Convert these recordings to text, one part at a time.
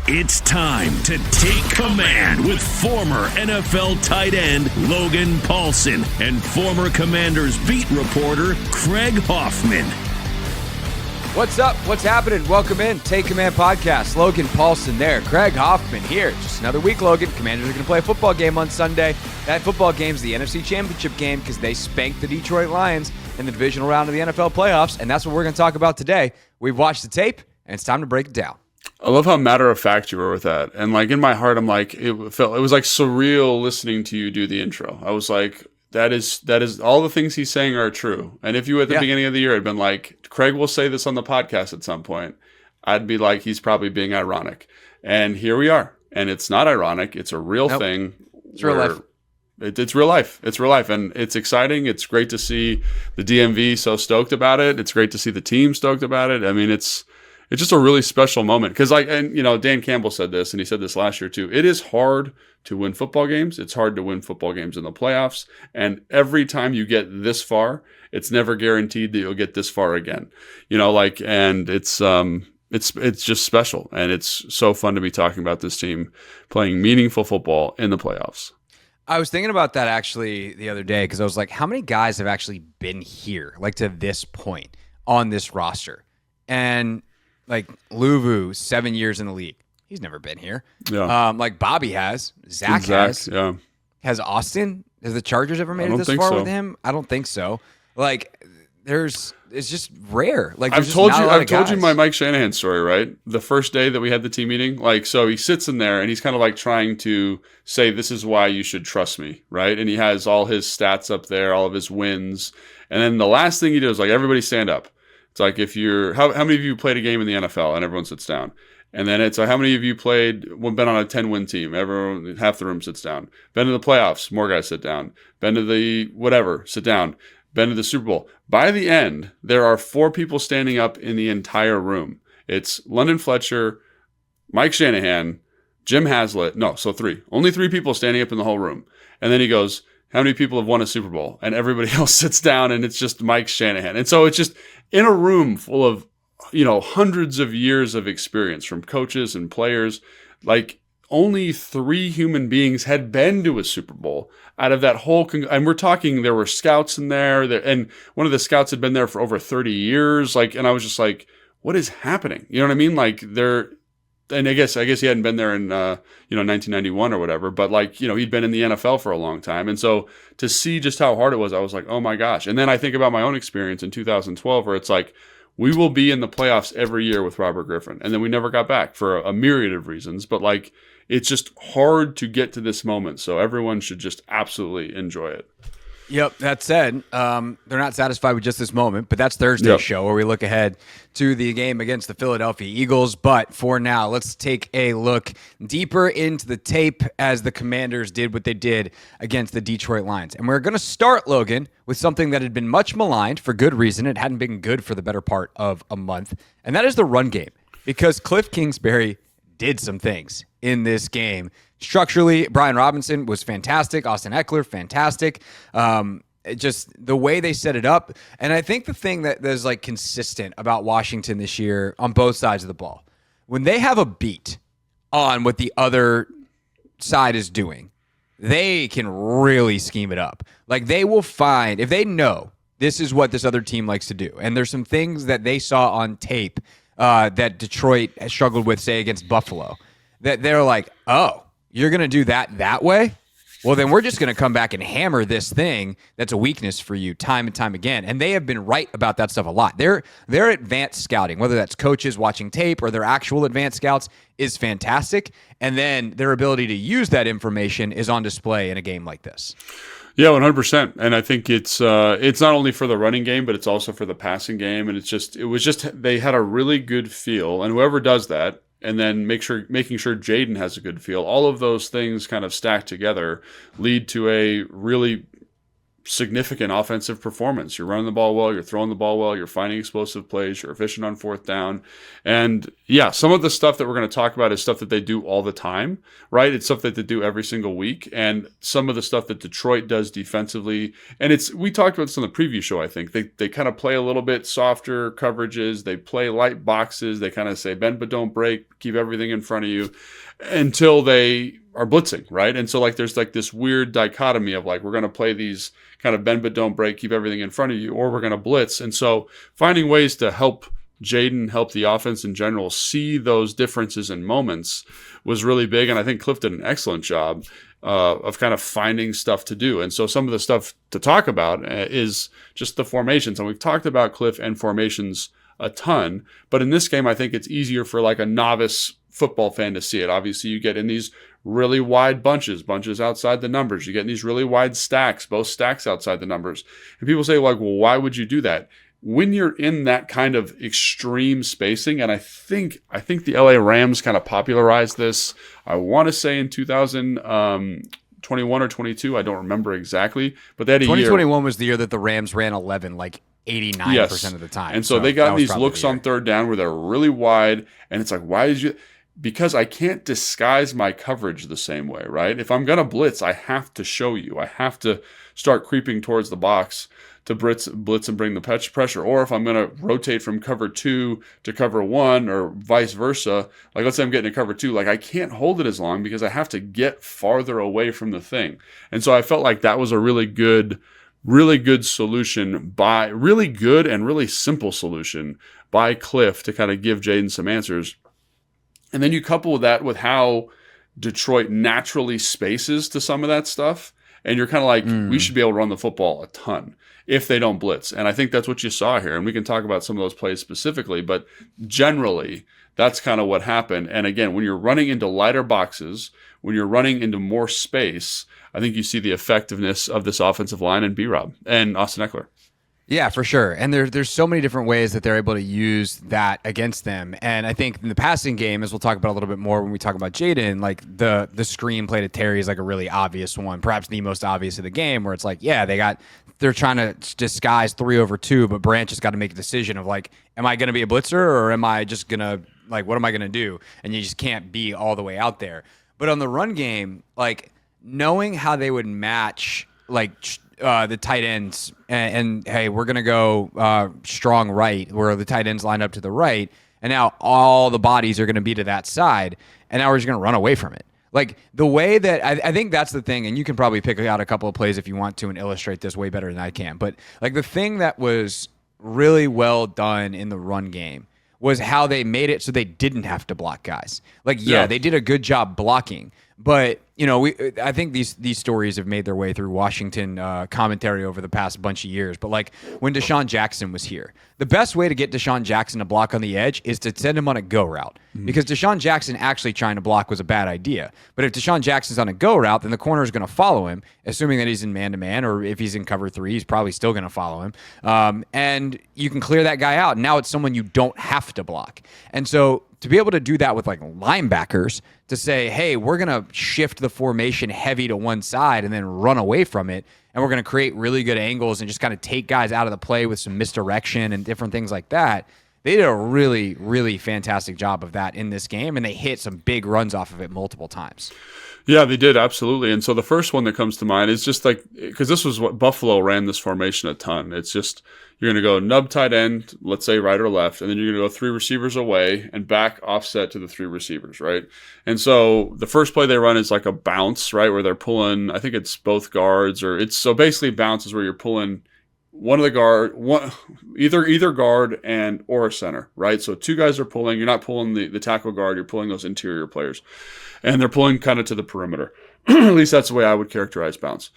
It's time to take command with former NFL tight end Logan Paulsen and former Commanders beat reporter Craig Hoffman. What's up? What's happening? Welcome in. Take Command Podcast. Logan Paulsen there. Craig Hoffman here. Just another week, Logan. Commanders are going to play a football game on Sunday. That football game's the NFC Championship game because they spanked the Detroit Lions in the divisional round of the NFL playoffs, and that's what we're going to talk about today. We've watched the tape, and it's time to break it down. I love how matter of fact you were with that. And like in my heart, I'm like, it was like surreal listening to you do the intro. I was like, that is all the things he's saying are true. And if you at the beginning of the year had been like, Craig will say this on the podcast at some point, I'd be like, he's probably being ironic. And here we are. And it's not ironic. It's a real thing. It's real life. It's real life. It's real life. And it's exciting. It's great to see the DMV so stoked about it. It's great to see the team stoked about it. I mean, it's just a really special moment because, Dan Campbell said this, and he said this last year too. It is hard to win football games. It's hard to win football games in the playoffs. And every time you get this far, it's never guaranteed that you'll get this far again. And it's just special, and it's so fun to be talking about this team playing meaningful football in the playoffs. I was thinking about that actually the other day because I was like, how many guys have actually been here, like to this point on this roster? And like Luvu, 7 years in the league. He's never been here. Yeah. Like Bobby has. Zach has. Yeah. Has Austin? Has the Chargers ever made it this far with him? I don't think so. Like, it's just rare. Like, I've told you my Mike Shanahan story, right? The first day that we had the team meeting, so he sits in there and he's kind of like trying to say, this is why you should trust me, right? And he has all his stats up there, all of his wins. And then the last thing he does, like, everybody stand up. It's like if you're how many of you played a game in the NFL, and everyone sits down. And then it's like, how many of you been on a 10-win team? Everyone, half the room sits down. Been to the playoffs, more guys sit down. Been to the whatever, sit down. Been to the Super Bowl. By the end, there are 4 people standing up in the entire room. It's London Fletcher, Mike Shanahan, Jim Haslett. No, so 3. Only 3 people standing up in the whole room. And then he goes, how many people have won a Super Bowl? And everybody else sits down, and it's just Mike Shanahan. And so it's just in a room full of, hundreds of years of experience from coaches and players. Like only 3 human beings had been to a Super Bowl out of that whole. And we're talking, there were scouts in there, and one of the scouts had been there for over 30 years. And I was just like, what is happening? You know what I mean? And I guess he hadn't been there in 1991 or whatever, but he'd been in the NFL for a long time. And so to see just how hard it was, I was like, oh my gosh. And then I think about my own experience in 2012 where it's like, we will be in the playoffs every year with Robert Griffin. And then we never got back for a myriad of reasons, but it's just hard to get to this moment. So everyone should just absolutely enjoy it. Yep. That said, they're not satisfied with just this moment, but that's Thursday's show where we look ahead to the game against the Philadelphia Eagles. But for now, let's take a look deeper into the tape as the Commanders did what they did against the Detroit Lions. And we're going to start, Logan, with something that had been much maligned for good reason. It hadn't been good for the better part of a month, and that is the run game. Because Kliff Kingsbury did some things in this game. Structurally, Brian Robinson was fantastic. Austin Eckler, fantastic. Just the way they set it up. And I think the thing that is consistent about Washington this year on both sides of the ball, when they have a beat on what the other side is doing, they can really scheme it up. They will find, if they know this is what this other team likes to do, and there's some things that they saw on tape that Detroit has struggled with, say, against Buffalo, that they're like, oh, you're going to do that way? Well, then we're just going to come back and hammer this thing that's a weakness for you time and time again. And they have been right about that stuff a lot. Their advanced scouting, whether that's coaches watching tape or their actual advanced scouts, is fantastic. And then their ability to use that information is on display in a game like this. Yeah, 100%. And I think it's not only for the running game, but it's also for the passing game. And they had a really good feel. And whoever does that, and then making sure Jayden has a good feel, all of those things kind of stacked together lead to a really significant offensive performance. You're running the ball well, you're throwing the ball well, you're finding explosive plays, you're efficient on fourth down. And yeah, some of the stuff that we're going to talk about is stuff that they do all the time, right? It's stuff that they do every single week. And some of the stuff that Detroit does defensively, and we talked about this on the preview show, I think. They kind of play a little bit softer coverages, they play light boxes, they kind of say bend but don't break, keep everything in front of you until they are blitzing, right? And so like there's like this weird dichotomy of like we're going to play these kind of bend but don't break, keep everything in front of you, or we're going to blitz. And so finding ways to help Jayden, help the offense in general see those differences in moments was really big. And I think Kliff did an excellent job of kind of finding stuff to do. And so some of the stuff to talk about is just the formations. And we've talked about Kliff and formations a ton, but in this game, I think it's easier for like a novice football fan to see it. Obviously, you get in these really wide bunches outside the numbers. You get in these really wide stacks, both stacks outside the numbers. And people say like, well, why would you do that? When you're in that kind of extreme spacing, and I think the LA Rams kind of popularized this, I want to say in 2021 or 22, I don't remember exactly, but they had a 2021 was the year that the Rams ran 11, like 89% of the time. And so they got these looks on third down where they're really wide, and it's like, why did you? Because I can't disguise my coverage the same way, right? If I'm going to blitz, I have to show you. I have to start creeping towards the box to blitz and bring the pressure. Or if I'm going to rotate from cover 2 to cover 1 or vice versa, like let's say I'm getting to cover 2, like I can't hold it as long because I have to get farther away from the thing. And so I felt like that was a really good solution really good and really simple solution by Kliff to kind of give Jayden some answers. And then you couple that with how Detroit naturally spaces to some of that stuff. And you're kind of like, we should be able to run the football a ton if they don't blitz. And I think that's what you saw here. And we can talk about some of those plays specifically, but generally that's kind of what happened. And again, when you're running into lighter boxes, when you're running into more space, I think you see the effectiveness of this offensive line and B-Rob and Austin Eckler. Yeah, for sure. And there's so many different ways that they're able to use that against them. And I think in the passing game, as we'll talk about a little bit more when we talk about Jayden, like the screen play to Terry is like a really obvious one, perhaps the most obvious of the game, where it's like, yeah, they're trying to disguise 3 over 2, but Branch has got to make a decision of like, am I going to be a blitzer or am I just going to, like, what am I going to do? And you just can't be all the way out there. But on the run game, like knowing how they would match like the tight ends and hey, we're going to go strong right where the tight ends line up to the right. And now all the bodies are going to be to that side. And now we're just going to run away from it. Like the way that I think that's the thing. And you can probably pick out a couple of plays if you want to and illustrate this way better than I can. But like the thing that was really well done in the run game was how they made it so they didn't have to block guys. Like, yeah, they did a good job blocking. But, you know, I think these stories have made their way through Washington commentary over the past bunch of years. But, like, when Deshaun Jackson was here, the best way to get Deshaun Jackson to block on the edge is to send him on a go route. Because Deshaun Jackson actually trying to block was a bad idea. But if Deshaun Jackson's on a go route, then the corner is going to follow him, assuming that he's in man-to-man, or if he's in cover 3, he's probably still going to follow him. And you can clear that guy out. Now it's someone you don't have to block. And so to be able to do that with like linebackers, to say, hey, we're going to shift the formation heavy to one side and then run away from it, and we're going to create really good angles and just kind of take guys out of the play with some misdirection and different things like that. They did a really, really fantastic job of that in this game, and they hit some big runs off of it multiple times. Yeah, they did, absolutely. And so the first one that comes to mind is just like, because this was what Buffalo ran this formation a ton. It's just, you're going to go nub tight end, let's say right or left, and then you're going to go 3 receivers away and back offset to the 3 receivers, right? And so the first play they run is like a bounce, right, where they're pulling, I think it's both guards, or it's, so basically bounce is where you're pulling one of the either guard and or a center, right? So 2 guys are pulling. You're not pulling the tackle guard. You're pulling those interior players, and they're pulling kind of to the perimeter. At least that's the way I would characterize bounce.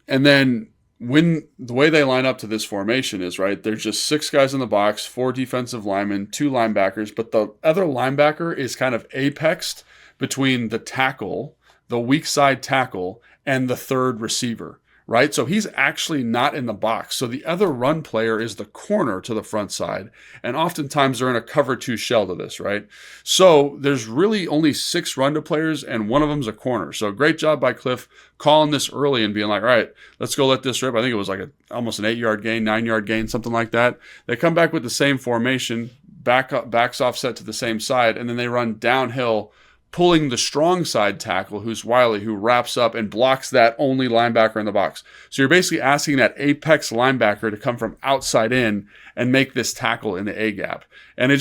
And then when the way they line up to this formation is, right, there's just 6 guys in the box, 4 defensive linemen, 2 linebackers, but the other linebacker is kind of apexed between the tackle, the weak side tackle, and the 3rd receiver. right? So he's actually not in the box. So the other run player is the corner to the front side. And oftentimes they're in a cover 2 shell to this, right? So there's really only 6 run to players, and one of them's a corner. So great job by Kliff calling this early and being like, all right, let's go let this rip. I think it was like almost an 8-yard gain, 9-yard gain, something like that. They come back with the same formation, backs offset to the same side, and then they run downhill, pulling the strong side tackle, who's Wiley, who wraps up and blocks that only linebacker in the box. So you're basically asking that apex linebacker to come from outside in and make this tackle in the A gap. And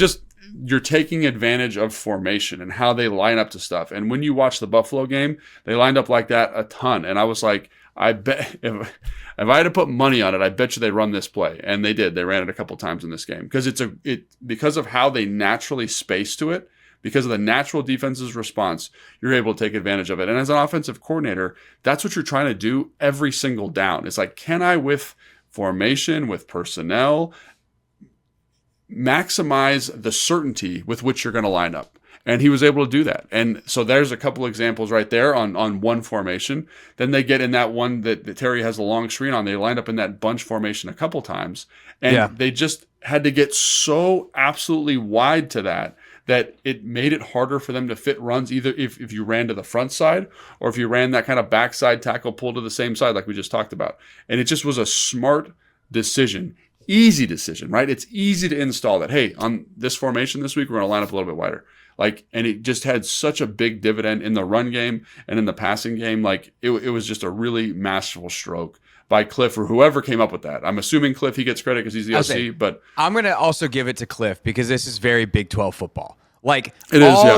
you're taking advantage of formation and how they line up to stuff. And when you watch the Buffalo game, they lined up like that a ton. And I was like, I bet if I had to put money on it, I bet you they run this play. And they did. They ran it a couple times in this game because of how they naturally space to it. Because of the natural defense's response, you're able to take advantage of it. And as an offensive coordinator, that's what you're trying to do every single down. It's like, can I, with formation, with personnel, maximize the certainty with which you're going to line up? And he was able to do that. And so there's a couple examples right there on one formation. Then they get in that one that Terry has a long screen on. They lined up in that bunch formation a couple times. And they just had to get so absolutely wide to that it made it harder for them to fit runs, either if you ran to the front side or if you ran that kind of backside tackle pull to the same side like we just talked about. And it just was a smart decision. Easy decision, right? It's easy to install that. Hey, on this formation this week, we're going to line up a little bit wider. And it just had such a big dividend in the run game and in the passing game. It was just a really masterful stroke by Kliff or whoever came up with that. I'm assuming Kliff, he gets credit because he's the OC, but I'm going to also give it to Kliff because this is very Big 12 football.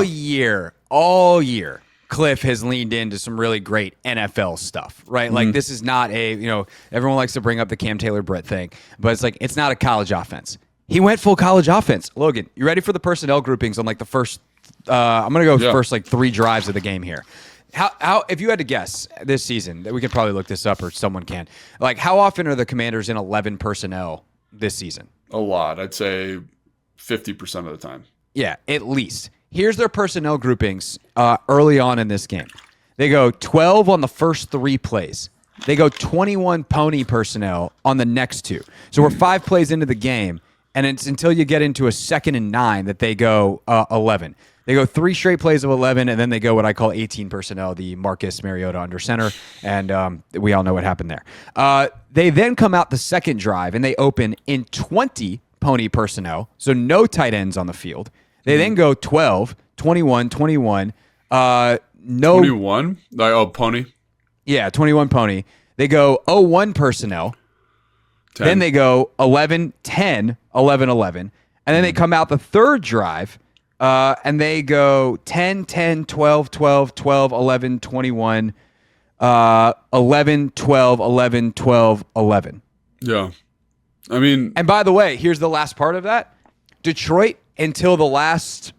Year, Kliff has leaned into some really great NFL stuff, right? Like this is not everyone likes to bring up the Cam Taylor-Britt thing, but it's not a college offense. He went full college offense. Logan, you ready for the personnel groupings on the first, I'm going to go first 3 drives of the game here. How if you had to guess this season, we could probably look this up or someone can, how often are the Commanders in 11 personnel this season? A lot. I'd say 50% of the time. Yeah, at least. Here's their personnel groupings early on in this game. They go 12 on the first 3 plays. They go 21 pony personnel on the next 2. So we're 5 plays into the game, and it's until you get into a 2nd and 9 that they go 11. They go 3 straight plays of 11, and then they go what I call 18 personnel, the Marcus Mariota under center, and we all know what happened there. They then come out the second drive, and they open in 20 pony personnel, so no tight ends on the field. They then go 12, 21, 21. No 21? Pony? Yeah, 21 pony. They go 01 personnel. 10. Then they go 11, 10, 11, 11. And then they come out the third drive, and they go 10, 10, 12, 12, 12, 11, 21, 11, 12, 11, 12, 11. Yeah. I mean... And by the way, here's the last part of that. Detroit, until the last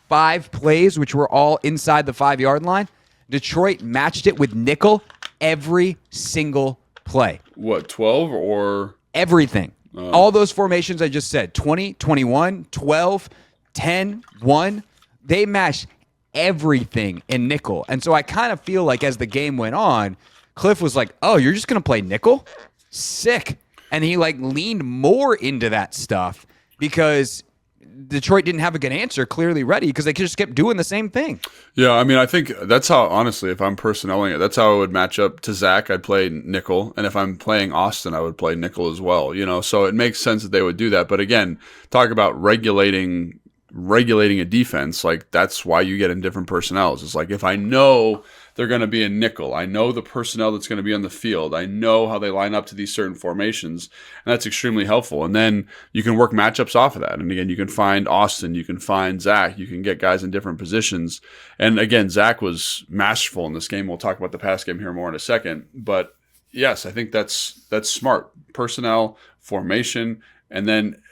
5 plays, which were all inside the 5-yard line, Detroit matched it with nickel every single play. What, 12 or? Everything. All those formations I just said, 20, 21, 12, 10, 1, they matched everything in nickel. And so I kind of feel like as the game went on, Kliff was like, oh, you're just going to play nickel? Sick. And he leaned more into that stuff because Detroit didn't have a good answer clearly ready because they just kept doing the same thing. Yeah, I mean, I think that's how, honestly, if I'm personnelling it, that's how I would match up to Zach. I'd play nickel. And if I'm playing Austin, I would play nickel as well. So it makes sense that they would do that. But again, talk about regulating a defense. That's why you get in different personnels. It's if I know they're going to be in nickel, I know the personnel that's going to be on the field, I know how they line up to these certain formations, and that's extremely helpful. And then you can work matchups off of that. And again, you can find Austin, you can find Zach, you can get guys in different positions. And again, Zach was masterful in this game. We'll talk about the pass game here more in a second. But yes, I think that's smart. Personnel, formation, and then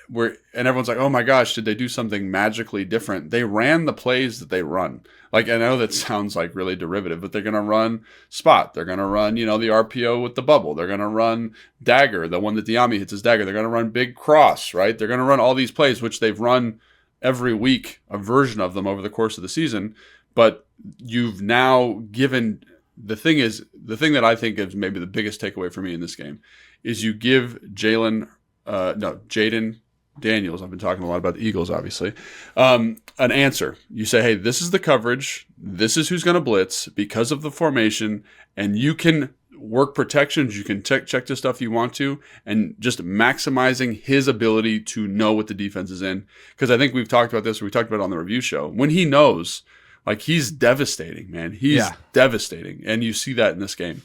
everyone's like, oh my gosh, did they do something magically different? They ran the plays that they run. I know that sounds really derivative, but they're going to run spot. They're going to run, the RPO with the bubble. They're going to run dagger, the one that Diami hits his dagger. They're going to run big cross, right? They're going to run all these plays, which they've run every week, a version of them over the course of the season. But you've now given the thing that I think is maybe the biggest takeaway for me in this game is you give Jayden Daniels, I've been talking a lot about the Eagles, obviously, an answer. You say, hey, this is the coverage. This is who's going to blitz because of the formation. And you can work protections. You can check the stuff you want to, and just maximizing his ability to know what the defense is in. Because I think we've talked about this. We talked about it on the review show. When he knows, like, he's devastating, man. He's devastating. And you see that in this game.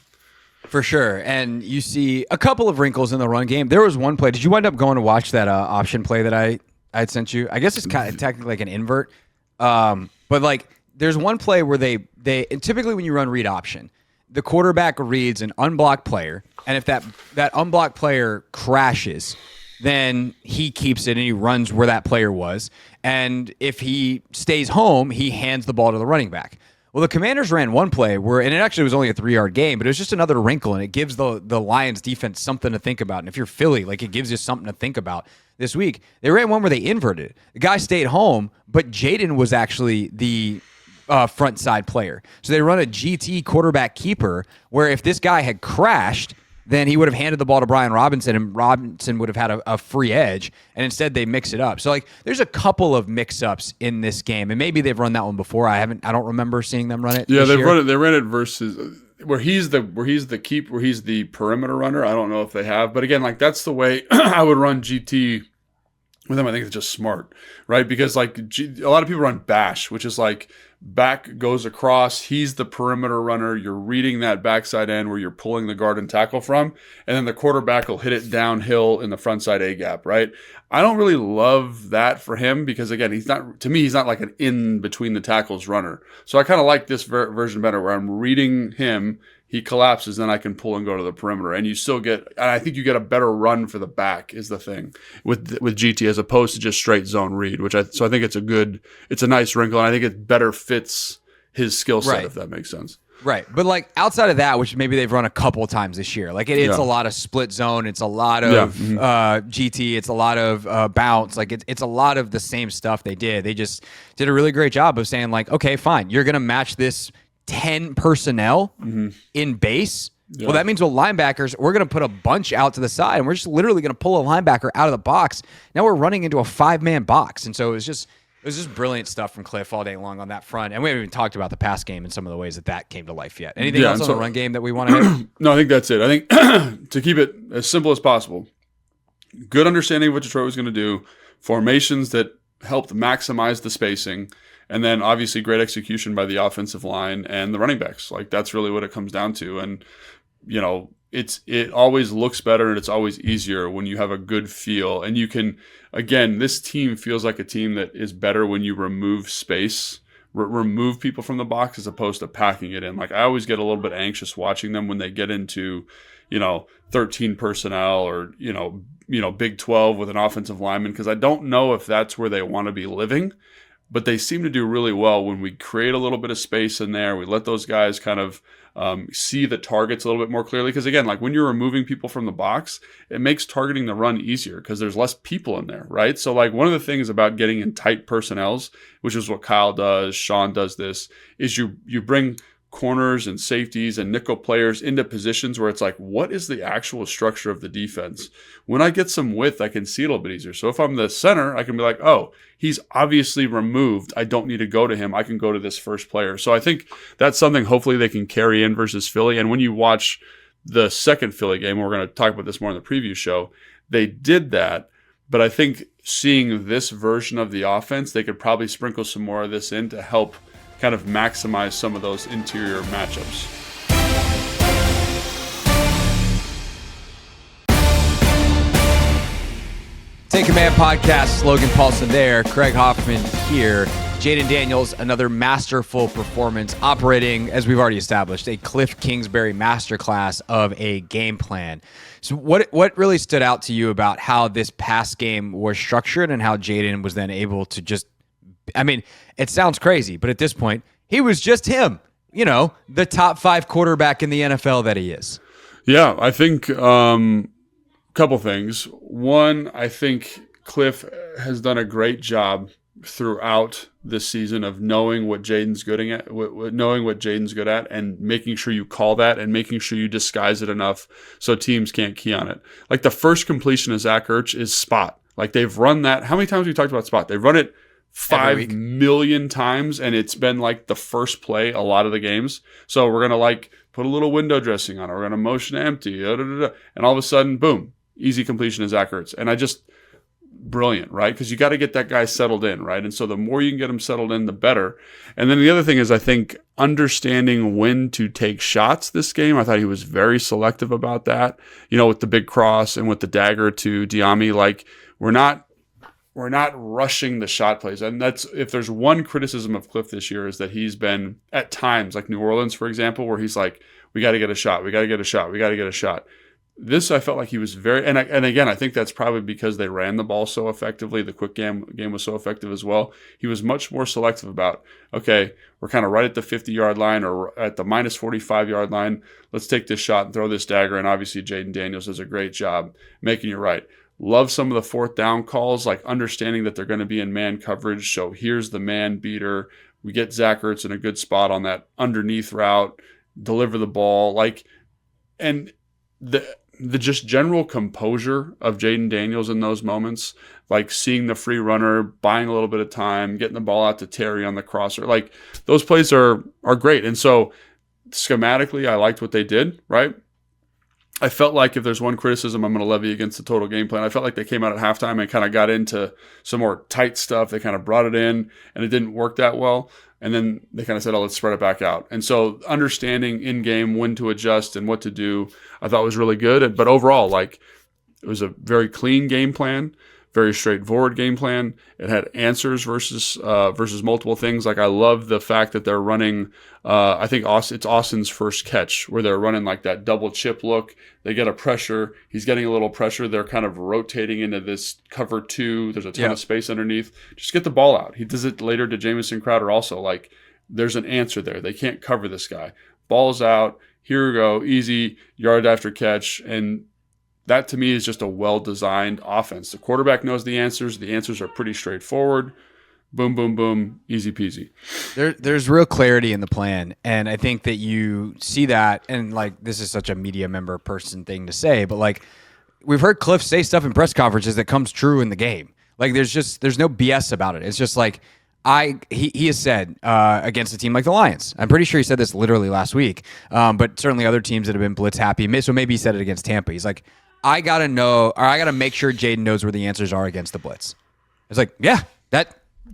For sure. And you see a couple of wrinkles in the run game. There was one play. Did you wind up going to watch that option play that I had sent you? I guess it's kind of technically like an invert. But like there's one play where they and typically when you run read option, the quarterback reads an unblocked player. And if that unblocked player crashes, then he keeps it and he runs where that player was. And if he stays home, he hands the ball to the running back. Well, the Commanders ran one play where, and it actually was only a 3-yard game, but it was just another wrinkle, and it gives the Lions defense something to think about. And if you're Philly, like, it gives you something to think about this week. They ran one where they inverted. The guy stayed home, but Jayden was actually the front side player. So they run a GT quarterback keeper where if this guy had crashed, then he would have handed the ball to Brian Robinson, and Robinson would have had a free edge, and instead they mix it up. So like, there's a couple of mix-ups in this game, and maybe they've run that one before. I don't remember seeing them run it. Yeah, they've run it. They ran it versus where he's the perimeter runner. I don't know if they have, but again, like, that's the way I would run GT with him. I think it's just smart, right? Because like a lot of people run bash, which is like back goes across. He's the perimeter runner. You're reading that backside end where you're pulling the guard and tackle from, and then the quarterback will hit it downhill in the front side A gap, right? I don't really love that for him because, again, he's not like an in between the tackles runner. So I kind of like this version better where I'm reading him. He collapses, then I can pull and go to the perimeter, and you still get. And I think you get a better run for the back is the thing with GT as opposed to just straight zone read. So I think it's a nice wrinkle, and I think it better fits his skill set, if that makes sense. Right, but like outside of that, which maybe they've run a couple of times this year, like it's a lot of split zone, it's a lot of GT, it's a lot of bounce, like it's a lot of the same stuff they did. They just did a really great job of saying like, okay, fine, you're gonna match this 10 personnel in base. Yeah. Well, that means with linebackers, we're going to put a bunch out to the side, and we're just literally going to pull a linebacker out of the box. Now we're running into a 5-man box. And so it was just brilliant stuff from Kliff all day long on that front. And we haven't even talked about the pass game and some of the ways that came to life yet. Anything else on the run game that we want to hit? No, I think that's it. I think to keep it as simple as possible, good understanding of what Detroit was going to do, formations that helped maximize the spacing, and then obviously great execution by the offensive line and the running backs. Like, that's really what it comes down to. And, you know, it always looks better and it's always easier when you have a good feel. And you can, again, this team feels like a team that is better when you remove space, remove people from the box as opposed to packing it in. Like, I always get a little bit anxious watching them when they get into, 13 personnel or, Big 12 with an offensive lineman, because I don't know if that's where they want to be living. But they seem to do really well when we create a little bit of space in there. We let those guys kind of see the targets a little bit more clearly. Because, again, like when you're removing people from the box, it makes targeting the run easier because there's less people in there, right? So, like, one of the things about getting in tight personnels, which is what Kyle does, Sean does this, is you bring corners and safeties and nickel players into positions where it's like, what is the actual structure of the defense? When I get some width, I can see it a little bit easier. So if I'm the center, I can be like, oh, he's obviously removed. I don't need to go to him. I can go to this first player. So I think that's something hopefully they can carry in versus Philly. And when you watch the second Philly game, we're going to talk about this more in the preview show, they did that. But I think seeing this version of the offense, they could probably sprinkle some more of this in to help kind of maximize some of those interior matchups. Take Command Podcast, Logan Paulson there, Craig Hoffman here. Jayden Daniels, another masterful performance operating, as we've already established, a Kliff Kingsbury masterclass of a game plan. So what really stood out to you about how this pass game was structured and how Jayden was then able to just, I mean, it sounds crazy, but at this point, he was just him, the top 5 quarterback in the NFL that he is. Yeah, I think couple things. One, I think Kliff has done a great job throughout this season of knowing what Jayden's good at, and making sure you call that and making sure you disguise it enough so teams can't key on it. Like the first completion of Zach Ertz is spot. Like they've run that. How many times have we talked about spot? They've run it 5 million times, and it's been like the first play a lot of the games. So we're going to like put a little window dressing on it. We're going to motion empty, and all of a sudden, boom, easy completion of Zach Ertz. And brilliant, right? Because you got to get that guy settled in, right? And so the more you can get him settled in, the better. And then the other thing is, I think understanding when to take shots this game. I thought he was very selective about that. With the big cross and with the dagger to Diami, like we're not rushing the shot plays. And that's, if there's one criticism of Kliff this year, is that he's been at times, like New Orleans, for example, where he's like, we got to get a shot. We got to get a shot. We got to get a shot. This, I felt like he was very, and again, I think that's probably because they ran the ball so effectively. The quick game was so effective as well. He was much more selective about, okay, we're kind of right at the 50-yard line or at the minus 45-yard line. Let's take this shot and throw this dagger. And obviously, Jayden Daniels does a great job making it right. Love some of the fourth down calls, like understanding that they're going to be in man coverage. So here's the man beater. We get Zach Ertz in a good spot on that underneath route, deliver the ball, and the just general composure of Jayden Daniels in those moments, like seeing the free runner, buying a little bit of time, getting the ball out to Terry on the crosser, like those plays are great. And so schematically, I liked what they did, right? I felt like if there's one criticism I'm going to levy against the total game plan, I felt like they came out at halftime and kind of got into some more tight stuff. They kind of brought it in and it didn't work that well. And then they kind of said, let's spread it back out. And so understanding in game when to adjust and what to do, I thought was really good. But overall, it was a very clean game plan, very straightforward game plan. It had answers versus multiple things. Like I love the fact that they're running, I think it's Austin's first catch where they're running like that double chip look. They get a pressure. He's getting a little pressure. They're kind of rotating into this cover 2. There's a ton of space underneath. Just get the ball out. He does it later to Jamison Crowder also. Like there's an answer there. They can't cover this guy. Ball's out. Here we go. Easy yard after catch. And that to me is just a well-designed offense. The quarterback knows the answers. The answers are pretty straightforward. Boom, boom, boom, easy peasy. There's real clarity in the plan, and I think that you see that, and this is such a media member person thing to say, but we've heard Kliff say stuff in press conferences that comes true in the game. There's no BS about it. It's just he has said against a team like the Lions. I'm pretty sure he said this literally last week, but certainly other teams that have been blitz happy. So maybe he said it against Tampa. He's like, I got to make sure Jayden knows where the answers are against the blitz. It's like,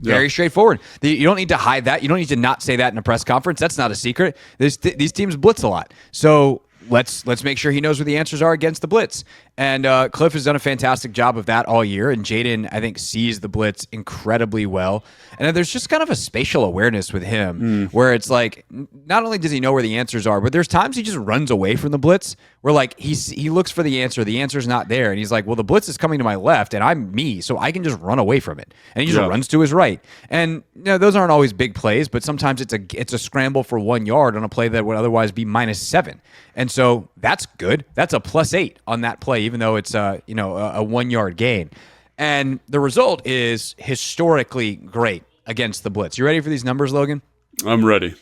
very straightforward. You don't need to hide that. You don't need to not say that in a press conference. That's not a secret. These teams blitz a lot. So let's make sure he knows where the answers are against the blitz. And Kliff has done a fantastic job of that all year. And Jayden, I think, sees the blitz incredibly well. And then there's just kind of a spatial awareness with him where it's like, not only does he know where the answers are, but there's times he just runs away from the blitz where he looks for the answer's not there. And he's like, well, the blitz is coming to my left and I'm me, so I can just run away from it. And he just runs to his right. And those aren't always big plays, but sometimes it's a scramble for 1 yard on a play that would otherwise be -7. And so that's good. That's a +8 on that play, even though it's a 1 yard gain. And the result is historically great against the blitz. You ready for these numbers, Logan? I'm ready.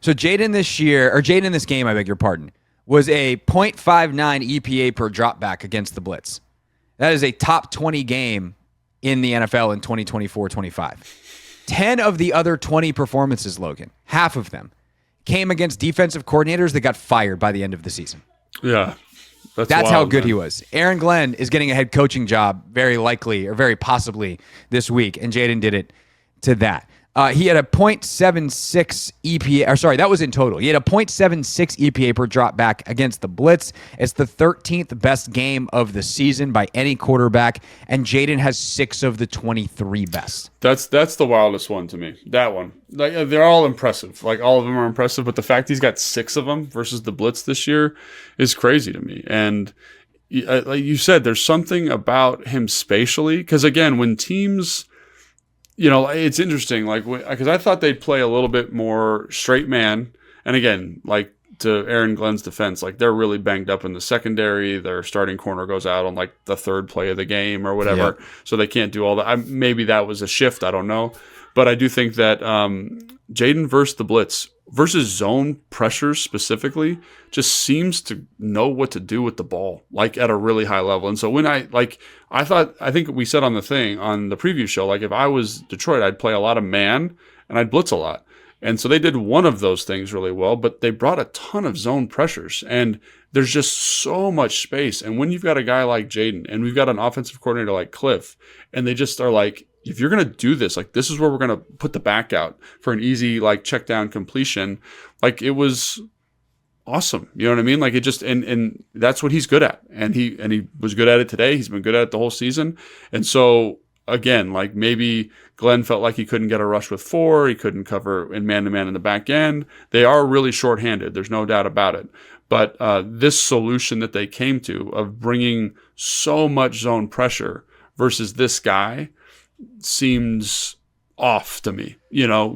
So Jayden in this game, I beg your pardon, was a .59 EPA per dropback against the blitz. That is a top 20 game in the NFL in 2024-25. 10 of the other 20 performances, Logan, half of them, came against defensive coordinators that got fired by the end of the season. Yeah. That's wild, how good man. He was. Aaron Glenn is getting a head coaching job very likely or very possibly this week, and Jayden did it to that. He had a .76 EPA, or sorry, that was in total. He had a .76 EPA per drop back against the blitz. It's the 13th best game of the season by any quarterback, and Jayden has 6 of the 23 best. That's the wildest one to me. That one. They're all impressive. All of them are impressive, but the fact he's got 6 of them versus the blitz this year is crazy to me. And like you said, there's something about him spatially, because again, when teams... it's interesting, because I thought they'd play a little bit more straight man. And again, to Aaron Glenn's defense, like they're really banged up in the secondary. Their starting corner goes out on like the third play of the game or whatever, so they can't do all that. Maybe that was a shift. I don't know, but I do think that Jayden versus the blitz versus zone pressures specifically just seems to know what to do with the ball, like at a really high level. And so when I think we said on the preview show, like if I was Detroit, I'd play a lot of man and I'd blitz a lot. And so they did one of those things really well, but they brought a ton of zone pressures, and there's just so much space. And when you've got a guy like Jayden and we've got an offensive coordinator like Kliff, and they just are like, if you're going to do this, like this is where we're going to put the back out for an easy like check down completion. Like it was awesome. You know what I mean? Like it just, and that's what he's good at. And he was good at it today. He's been good at it the whole season. And so again, like maybe Glenn felt like he couldn't get a rush with 4. He couldn't cover in man-to-man in the back end. They are really shorthanded. There's no doubt about it. But this solution that they came to of bringing so much zone pressure versus this guy seems off to me,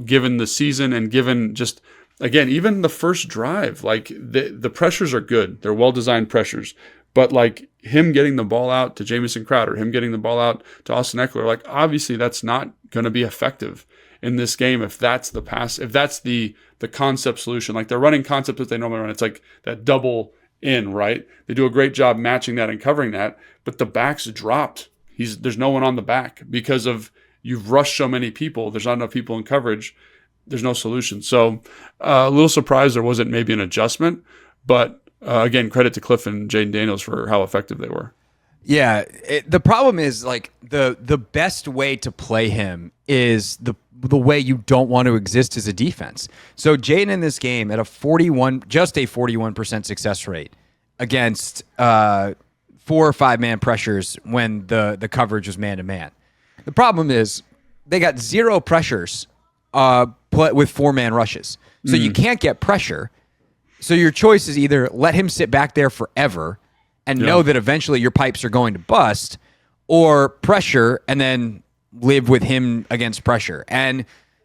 given the season and given just, again, even the first drive, like the pressures are good. They're well-designed pressures. But like him getting the ball out to Jamison Crowder, him getting the ball out to Austin Eckler, like obviously that's not going to be effective in this game if that's the pass, if that's the concept solution. Like they're running concept that they normally run. It's like that double in, right? They do a great job matching that and covering that, but the back's dropped. There's no one on the back because of you've rushed so many people. There's not enough people in coverage. There's no solution. So a little surprised there wasn't maybe an adjustment, but again, credit to Kliff and Jayden Daniels for how effective they were. Yeah, the problem is like the best way to play him is the way you don't want to exist as a defense. So Jayden in this game at just a 41% success rate against 4 or 5 man pressures when the coverage was man to man. The problem is they got 0 pressures with 4 man rushes, so you can't get pressure. So your choice is either let him sit back there forever and know that eventually your pipes are going to bust, or pressure and then live with him against pressure. And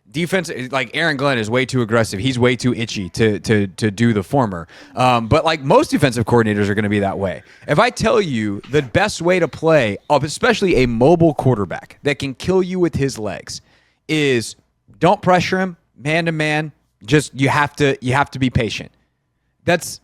defense, like Aaron Glenn is way too aggressive. He's way too itchy to do the former. But like most defensive coordinators are going to be that way. If I tell you the best way to play, especially a mobile quarterback that can kill you with his legs, is don't pressure him man to man. Just you have to be patient. That's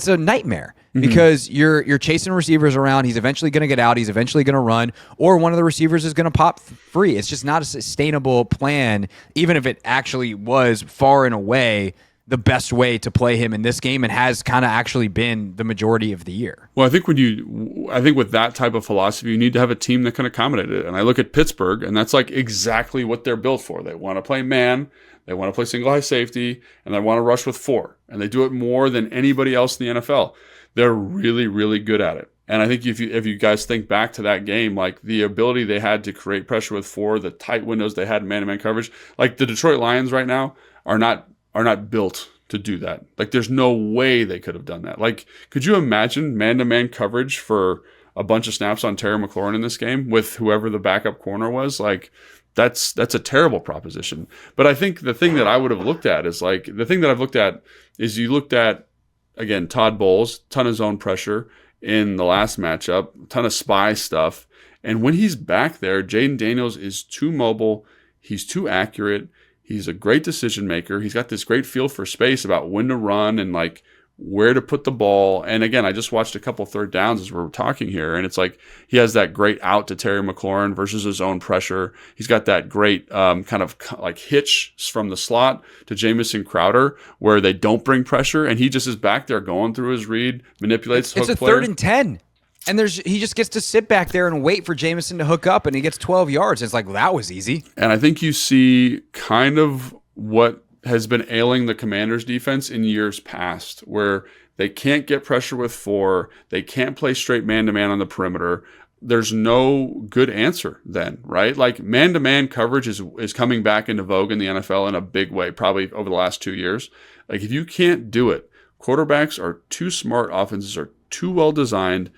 a nightmare because you're chasing receivers around. He's eventually going to get out. He's eventually going to run, or one of the receivers is going to pop free. It's just not a sustainable plan, even if it actually was far and away the best way to play him in this game and has kind of actually been the majority of the year. Well, I think with that type of philosophy, you need to have a team that can accommodate it. And I look at Pittsburgh, and that's like exactly what they're built for. They want to play man. They want to play single high safety, and they want to rush with 4. And they do it more than anybody else in the NFL. They're really, really good at it. And I think if you guys think back to that game, like the ability they had to create pressure with 4, the tight windows they had in man-to-man coverage, like the Detroit Lions right now are not built to do that. Like there's no way they could have done that. Like, could you imagine man-to-man coverage for a bunch of snaps on Terry McLaurin in this game with whoever the backup corner was? Like, that's a terrible proposition. But I think the thing that I would have looked at is like, the thing that I've looked at is you looked at, again, Todd Bowles, ton of zone pressure in the last matchup, ton of spy stuff. And when he's back there, Jayden Daniels is too mobile. He's too accurate. He's a great decision maker. He's got this great feel for space about when to run and like where to put the ball. And again, I just watched a couple third downs as we're talking here, and it's like he has that great out to Terry McLaurin versus his own pressure. He's got that great kind of like hitch from the slot to Jamison Crowder where they don't bring pressure, and he just is back there going through his read, manipulates. It's a 3rd and 10. And he just gets to sit back there and wait for Jamison to hook up, and he gets 12 yards. It's like, well, that was easy. And I think you see kind of what has been ailing the Commanders defense in years past, where they can't get pressure with 4. They can't play straight man-to-man on the perimeter. There's no good answer then, right? Like man-to-man coverage is coming back into vogue in the NFL in a big way, probably over the last 2 years. Like if you can't do it, quarterbacks are too smart, offenses are too well designed,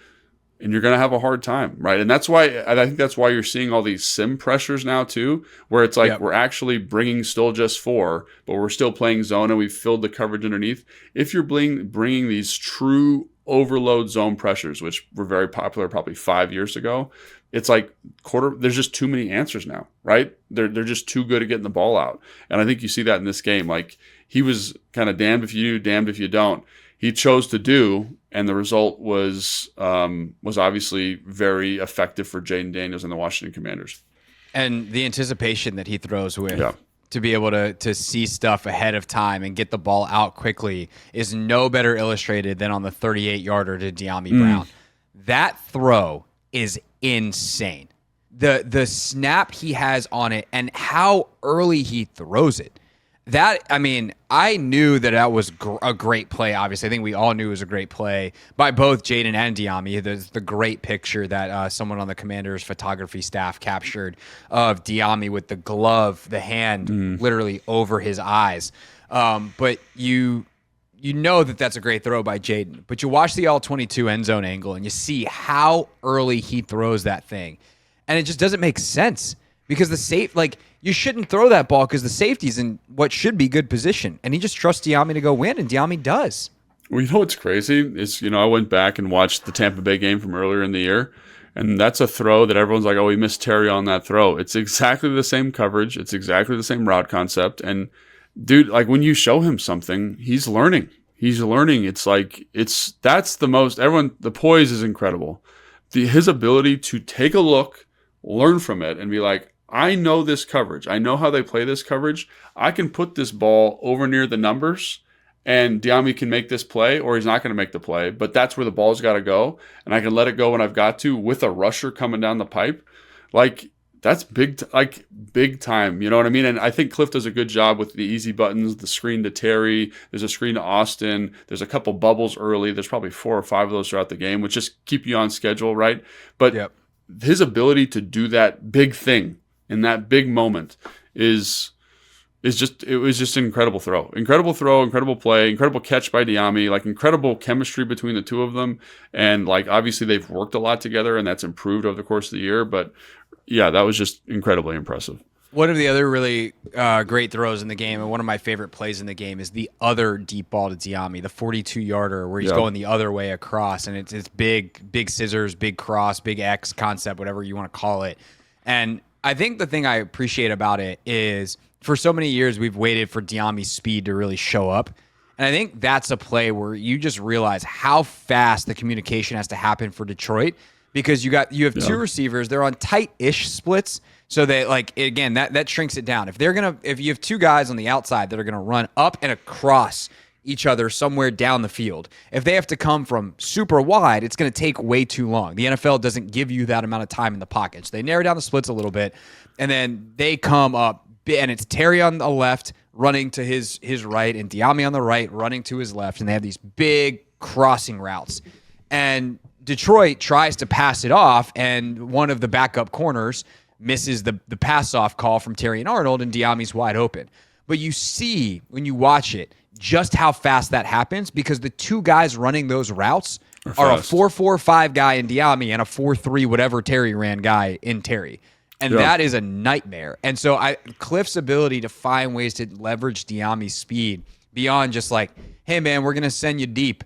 and you're going to have a hard time, right? And that's why I think that's why you're seeing all these sim pressures now too, where it's like we're actually bringing still just 4, but we're still playing zone and we've filled the coverage underneath. If you're bringing these true overload zone pressures, which were very popular probably 5 years ago, it's like there's just too many answers now, right? They're just too good at getting the ball out. And I think you see that in this game. Like, he was kind of damned if you do, damned if you don't. He chose to do, and the result was obviously very effective for Jayden Daniels and the Washington Commanders. And the anticipation that he throws with to be able to see stuff ahead of time and get the ball out quickly is no better illustrated than on the 38-yarder to De'Ami Brown. That throw is insane. The snap he has on it and how early he throws it. I knew that was a great play, obviously. I think we all knew it was a great play by both Jayden and De'Ami. There's the great picture that someone on the Commanders photography staff captured of De'Ami with the glove, the hand literally over his eyes. But you know that's a great throw by Jayden. But you watch the all-22 end zone angle, and you see how early he throws that thing. And it just doesn't make sense because you shouldn't throw that ball because the safety's in what should be good position. And he just trusts De'Ami to go win, and De'Ami does. Well, you know what's crazy is, I went back and watched the Tampa Bay game from earlier in the year, and that's a throw that everyone's like, oh, we missed Terry on that throw. It's exactly the same coverage. It's exactly the same route concept. And, dude, like, when you show him something, he's learning. He's learning. It's like, the poise is incredible. His ability to take a look, learn from it, and be like, I know this coverage. I know how they play this coverage. I can put this ball over near the numbers, and De'Ami can make this play, or he's not going to make the play, but that's where the ball's got to go, and I can let it go when I've got to with a rusher coming down the pipe. Like, that's big time. You know what I mean? And I think Kliff does a good job with the easy buttons, the screen to Terry. There's a screen to Austin. There's a couple bubbles early. There's probably 4 or 5 of those throughout the game, which just keep you on schedule, right? But his ability to do that big thing in that big moment it was just an incredible throw, incredible play, incredible catch by De'Ami, like incredible chemistry between the two of them. And like, obviously they've worked a lot together and that's improved over the course of the year, but yeah, that was just incredibly impressive. One of the other really great throws in the game, and one of my favorite plays in the game, is the other deep ball to De'Ami, the 42-yarder where he's going the other way across, and it's big scissors, big cross, big X concept, whatever you want to call it. And I think the thing I appreciate about it is for so many years we've waited for De'Ami's speed to really show up. And I think that's a play where you just realize how fast the communication has to happen for Detroit, because you have two receivers, they're on tight-ish splits. So they that shrinks it down. If you have two guys on the outside that are gonna run up and across each other somewhere down the field, if they have to come from super wide, it's going to take way too long. The NFL doesn't give you that amount of time in the pocket. So they narrow down the splits a little bit, and then they come up, and it's Terry on the left running to his right, and De'Ami on the right running to his left, and they have these big crossing routes. And Detroit tries to pass it off, and one of the backup corners misses the pass-off call from Terry and Arnold, and De'Ami's wide open. But you see, when you watch it, just how fast that happens, because the two guys running those routes are a 4.45 guy in De'Ami and a 4.3 whatever Terry ran guy in Terry. And that is a nightmare. And so Kliff's ability to find ways to leverage De'Ami's speed beyond just like, hey, man, we're going to send you deep.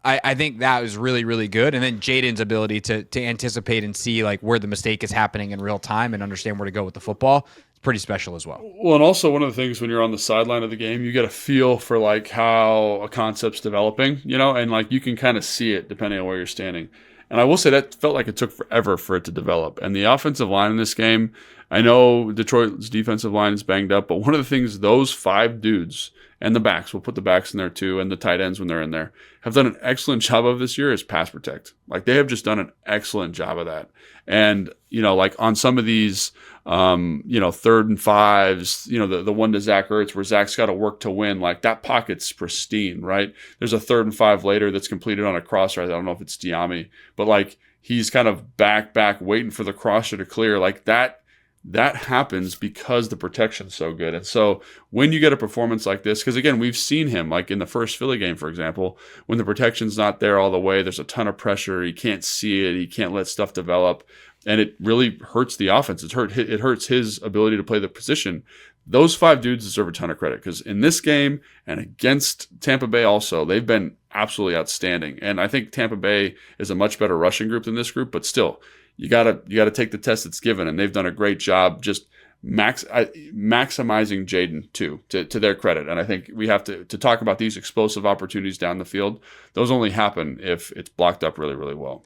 I think that was really, really good. And then Jayden's ability to anticipate and see like where the mistake is happening in real time and understand where to go with the football. Pretty special as well. Well, and also one of the things when you're on the sideline of the game, you get a feel for like how a concept's developing, and like you can kind of see it depending on where you're standing. And I will say that felt like it took forever for it to develop. And the offensive line in this game, I know Detroit's defensive line is banged up, but one of the things those 5 dudes and the backs, we'll put the backs in there too, and the tight ends when they're in there, have done an excellent job of this year is pass protect. Like they have just done an excellent job of that. And, like on some of these, 3rd and 5s, the one to Zach Ertz where Zach's got to work to win, like that pocket's pristine, right? There's a 3rd and 5 later that's completed on a crosser. I don't know if it's De'Ami, but like he's kind of back waiting for the crosser to clear. Like that That happens because the protection's so good. And so when you get a performance like this, because again, we've seen him like in the first Philly game, for example, when the protection's not there all the way, there's a ton of pressure. He can't see it. He can't let stuff develop. And it really hurts the offense. It hurts his ability to play the position. Those 5 dudes deserve a ton of credit because in this game and against Tampa Bay also, they've been absolutely outstanding. And I think Tampa Bay is a much better rushing group than this group, but still, you gotta take the test it's given, and they've done a great job just maximizing Jayden too, to their credit. And I think we have to talk about these explosive opportunities down the field. Those only happen if it's blocked up really, really well.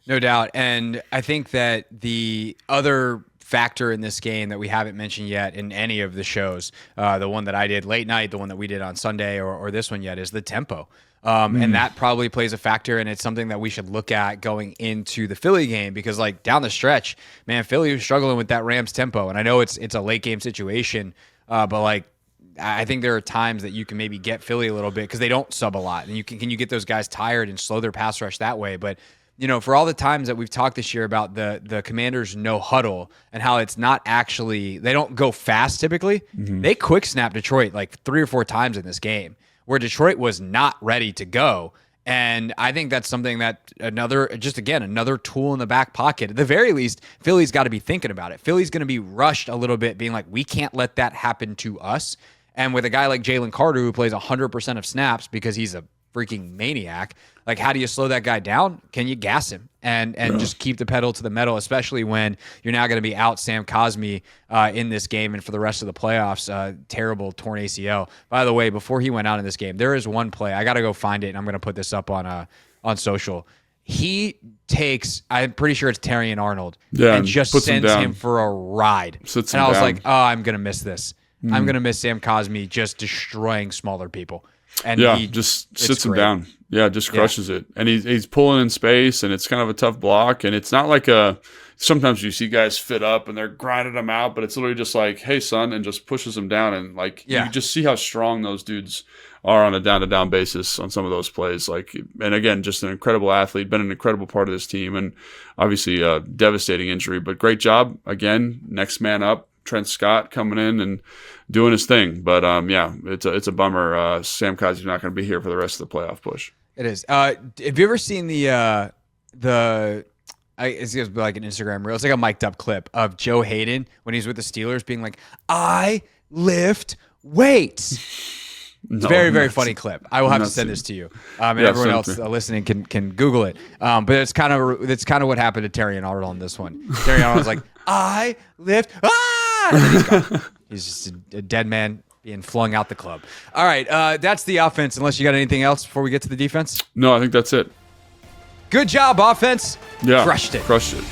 No doubt. And I think that the other factor in this game that we haven't mentioned yet in any of the shows, the one that I did late night, the one that we did on Sunday, or this one yet, is the tempo. And that probably plays a factor, and it's something that we should look at going into the Philly game because, like, down the stretch, man, Philly was struggling with that Rams tempo. And I know it's a late game situation, but, like, I think there are times that you can maybe get Philly a little bit because they don't sub a lot. And can you get those guys tired and slow their pass rush that way? But you know, for all the times that we've talked this year about the Commanders' no huddle and how it's not actually, they don't go fast typically. They quick snap Detroit like 3 or 4 times in this game where Detroit was not ready to go. And I think that's something that another tool in the back pocket. At the very least, Philly's got to be thinking about it. Philly's going to be rushed a little bit, being like, we can't let that happen to us. And with a guy like Jalen Carter who plays 100% of snaps because he's a freaking maniac, like, how do you slow that guy down? Can you gas him and just keep the pedal to the metal, especially when you're now going to be out Sam Cosmi in this game and for the rest of the playoffs? Terrible torn ACL. By the way, before he went out in this game, there is one play. I got to go find it, and I'm going to put this up on social. He takes, I'm pretty sure it's Terrion Arnold, and just sends him for a ride. And I was like, oh, I'm going to miss this. I'm going to miss Sam Cosmi just destroying smaller people. And he just sits him down. Yeah, just crushes it. And he's pulling in space, and it's kind of a tough block. And it's not like sometimes you see guys fit up and they're grinding them out, but it's literally just like, hey, son, and just pushes them down. And like, you just see how strong those dudes are on a down-to-down basis on some of those plays. Like, and again, just an incredible athlete, been an incredible part of this team, and obviously a devastating injury, but great job. Again, next man up. Trent Scott coming in and doing his thing. But it's a bummer. Sam Cosmi's not going to be here for the rest of the playoff push. It is. Have you ever seen it's like an Instagram reel? It's like a mic'd up clip of Joe Hayden when he's with the Steelers being like, I lift weights. It's a very, very funny clip. I will have to send this to you, and everyone else listening can Google it. But it's kind of what happened to Terrion Arnold on this one. Terrion Arnold's like, I lift, and then he's gone. He's just a dead man being flung out the club. All right, that's the offense. Unless you got anything else before we get to the defense. No, I think that's it. Good job, offense. Yeah, crushed it.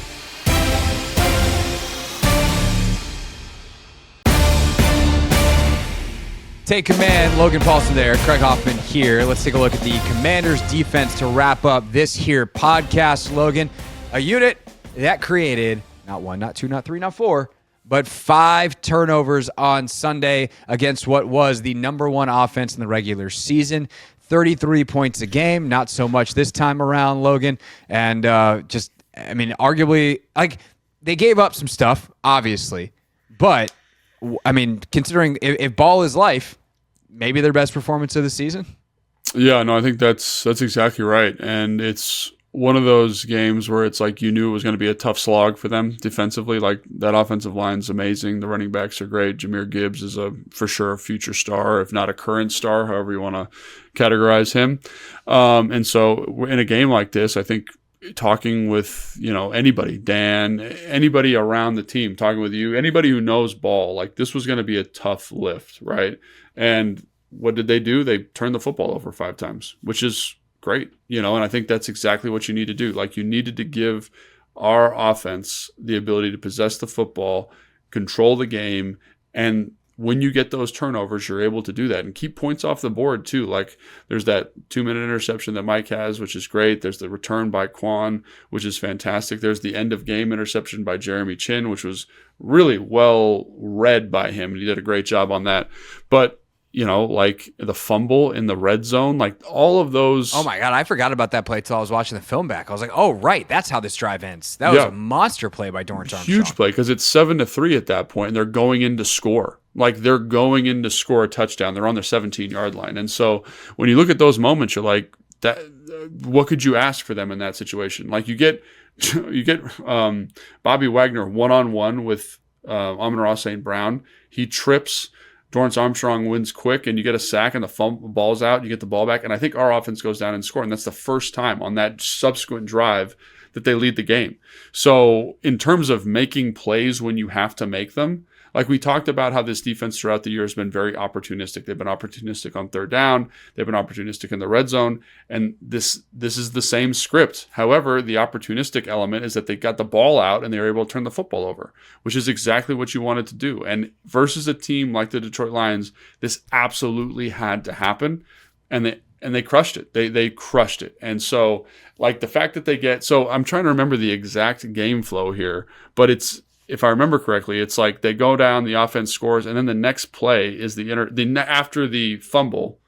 Take command, Logan Paulson there, Craig Hoffman here. Let's take a look at the Commanders' defense to wrap up this here podcast, Logan. A unit that created not 1, not 2, not 3, not 4, but 5 turnovers on Sunday against what was the number 1 offense in the regular season. 33 points a game, not so much this time around, Logan. And arguably, like, they gave up some stuff, obviously. But, I mean, considering if ball is life, maybe their best performance of the season? Yeah, no, I think that's exactly right. And it's one of those games where it's like you knew it was going to be a tough slog for them defensively. Like, that offensive line's amazing. The running backs are great. Jameer Gibbs is for sure a future star, if not a current star, however you want to categorize him. And so in a game like this, I think talking with, anybody, Dan, anybody around the team, talking with you, anybody who knows ball, like, this was going to be a tough lift, right? And what did they do? They turned the football over 5 times, which is great, and I think that's exactly what you need to do. Like, you needed to give our offense the ability to possess the football, control the game, and when you get those turnovers, you're able to do that and keep points off the board too. Like, there's that 2-minute interception that Mike has, which is great. There's the return by Quan, which is fantastic. There's the end of game interception by Jeremy Chin, which was really well read by him, and he did a great job on that. But like the fumble in the red zone, like all of those. Oh my God, I forgot about that play till I was watching the film back. I was like, oh, right, that's how this drive ends. That was a monster play by Dorrance Armstrong. Huge play, because it's 7-3 at that point, and they're going in to score. Like, they're going in to score a touchdown. They're on their 17-yard line. And so when you look at those moments, you're like, what could you ask for them in that situation? Like, you get Bobby Wagner one-on-one with Amon-Ra St. Brown. He trips. Dorrance Armstrong wins quick, and you get a sack, and the ball's out. You get the ball back, and I think our offense goes down and scores. And that's the first time on that subsequent drive that they lead the game. So in terms of making plays when you have to make them, like we talked about how this defense throughout the year has been very opportunistic. They've been opportunistic on third down. They've been opportunistic in the red zone. And this is the same script. However, the opportunistic element is that they got the ball out and they were able to turn the football over, which is exactly what you wanted to do. And versus a team like the Detroit Lions, this absolutely had to happen. And they crushed it. They crushed it. And so, like, the fact that so I'm trying to remember the exact game flow here, but if I remember correctly, it's like they go down, the offense scores, and then the next play is after the fumble,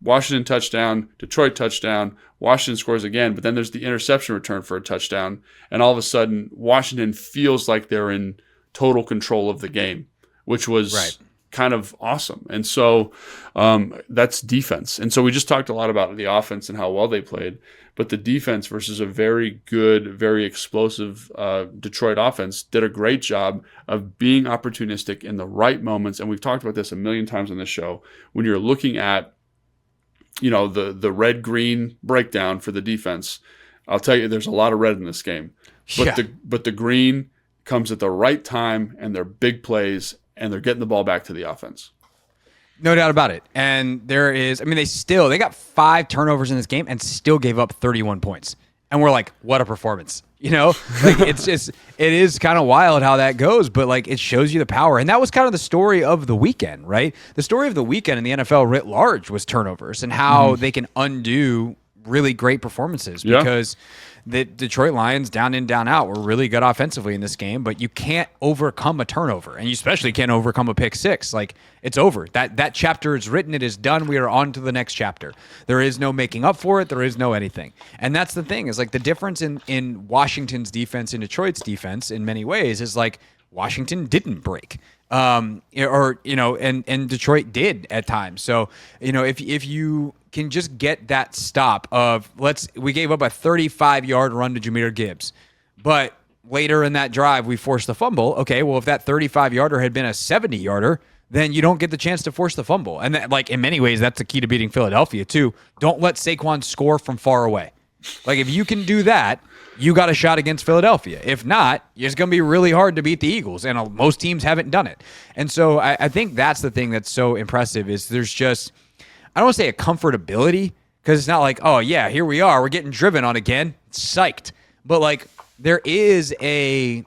Washington touchdown, Detroit touchdown, Washington scores again, but then there's the interception return for a touchdown, and all of a sudden Washington feels like they're in total control of the game, which was kind of awesome. And so that's defense. And so we just talked a lot about the offense and how well they played, but the defense versus a very good, very explosive Detroit offense did a great job of being opportunistic in the right moments. And we've talked about this a million times on this show. When you're looking at, the red-green breakdown for the defense, I'll tell you, there's a lot of red in this game. But the green comes at the right time, and they're big plays, and they're getting the ball back to the offense. No doubt about it. And they got 5 turnovers in this game and still gave up 31 points. And we're like, what a performance. It is kind of wild how that goes, but like, it shows you the power. And that was kind of the story of the weekend, right? The story of the weekend in the NFL writ large was turnovers and how they can undo really great performances, because the Detroit Lions, down in, down out, were really good offensively in this game, but you can't overcome a turnover, and you especially can't overcome a pick six. Like, it's over. That chapter is written. It is done. We are on to the next chapter. There is no making up for it. There is no anything. And that's the thing, is like the difference in Washington's defense and Detroit's defense in many ways is like Washington didn't break. And Detroit did at times. So, if you can just get that stop of we gave up a 35-yard run to Jahmyr Gibbs, but later in that drive we forced the fumble. Okay, well, if that 35-yarder had been a 70-yarder, then you don't get the chance to force the fumble. And that, like, in many ways, that's the key to beating Philadelphia too. Don't let Saquon score from far away. Like, if you can do that, you got a shot against Philadelphia. If not, it's going to be really hard to beat the Eagles, and most teams haven't done it. And so I think that's the thing that's so impressive, is there's just, I don't want to say a comfortability, because it's not like, oh yeah, here we are, we're getting driven on again, psyched. But like, there is a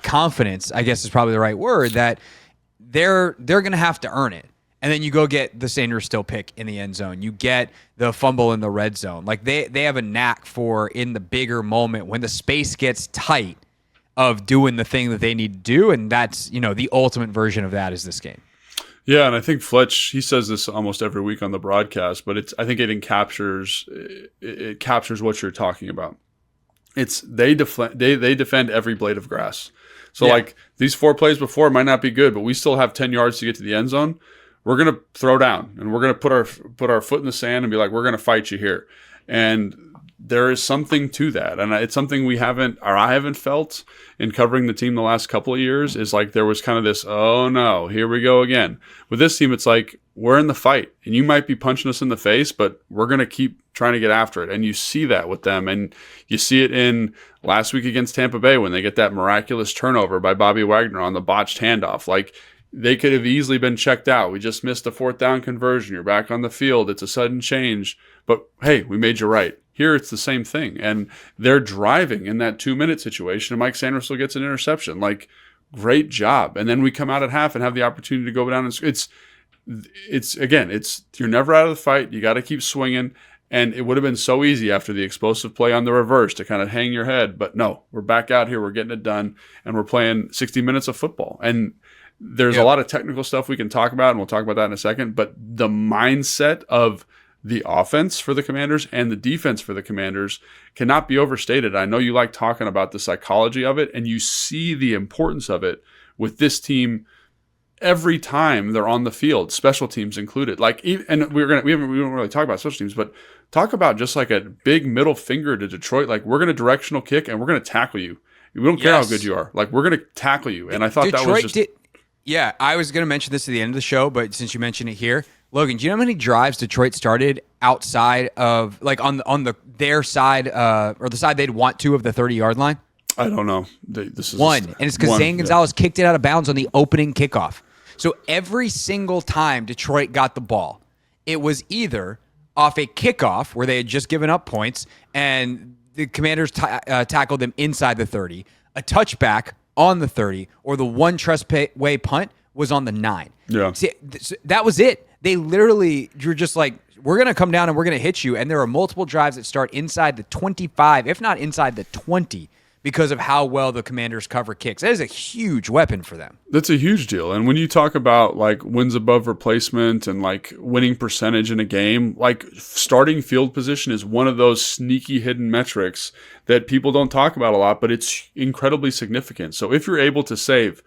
confidence, I guess is probably the right word, that they're going to have to earn it. And then you go get the Sanders still pick in the end zone. You get the fumble in the red zone. Like, they have a knack for, in the bigger moment, when the space gets tight, of doing the thing that they need to do. And that's, the ultimate version of that is this game. Yeah, and I think Fletch, he says this almost every week on the broadcast, but I think it captures what you're talking about. It's they defend every blade of grass. So like, these 4 plays before might not be good, but we still have 10 yards to get to the end zone. We're going to throw down, and we're going to put our foot in the sand and be like, we're going to fight you here. And there is something to that. And it's something I haven't felt in covering the team the last couple of years, is like, there was kind of this, oh no, here we go again. With this team, it's like, we're in the fight, and you might be punching us in the face, but we're going to keep trying to get after it. And you see that with them. And you see it in last week against Tampa Bay, when they get that miraculous turnover by Bobby Wagner on the botched handoff. Like, they could have easily been checked out. We just missed a 4th down conversion. You're back on the field. It's a sudden change. But hey, we made you right. Here it's the same thing. And they're driving in that 2-minute situation, and Mike Sanders still gets an interception. Like, great job. And then we come out at half and have the opportunity to go down. And it's you're never out of the fight. You got to keep swinging. And it would have been so easy after the explosive play on the reverse to kind of hang your head. But no, we're back out here. We're getting it done. And we're playing 60 minutes of football. And there's a lot of technical stuff we can talk about, and we'll talk about that in a second. But the mindset of the offense for the Commanders and the defense for the Commanders cannot be overstated. I know you like talking about the psychology of it, and you see the importance of it with this team every time they're on the field, special teams included. Like, and we don't really talk about special teams, but talk about just like a big middle finger to Detroit. Like, we're going to directional kick and we're going to tackle you. We don't care how good you are. Like, we're going to tackle you. And I thought Detroit that was just... Yeah, I was going to mention this at the end of the show, but since you mentioned it here, Logan, do you know how many drives Detroit started outside of, like, on their side, or the side they'd want to of the 30-yard line? I don't know. This is one, and it's because Zane Gonzalez kicked it out of bounds on the opening kickoff. So every single time Detroit got the ball, it was either off a kickoff where they had just given up points and the Commanders tackled them inside the 30, a touchback on the 30, or the one trust-way punt was on the 9. Yeah. See, that was it. They literally were just like, we're going to come down and we're going to hit you. And there are multiple drives that start inside the 25, if not inside the 20, because of how well the Commanders cover kicks. That is a huge weapon for them. That's a huge deal. And when you talk about like wins above replacement and like winning percentage in a game, like starting field position is one of those sneaky hidden metrics that people don't talk about a lot, but it's incredibly significant. So if you're able to save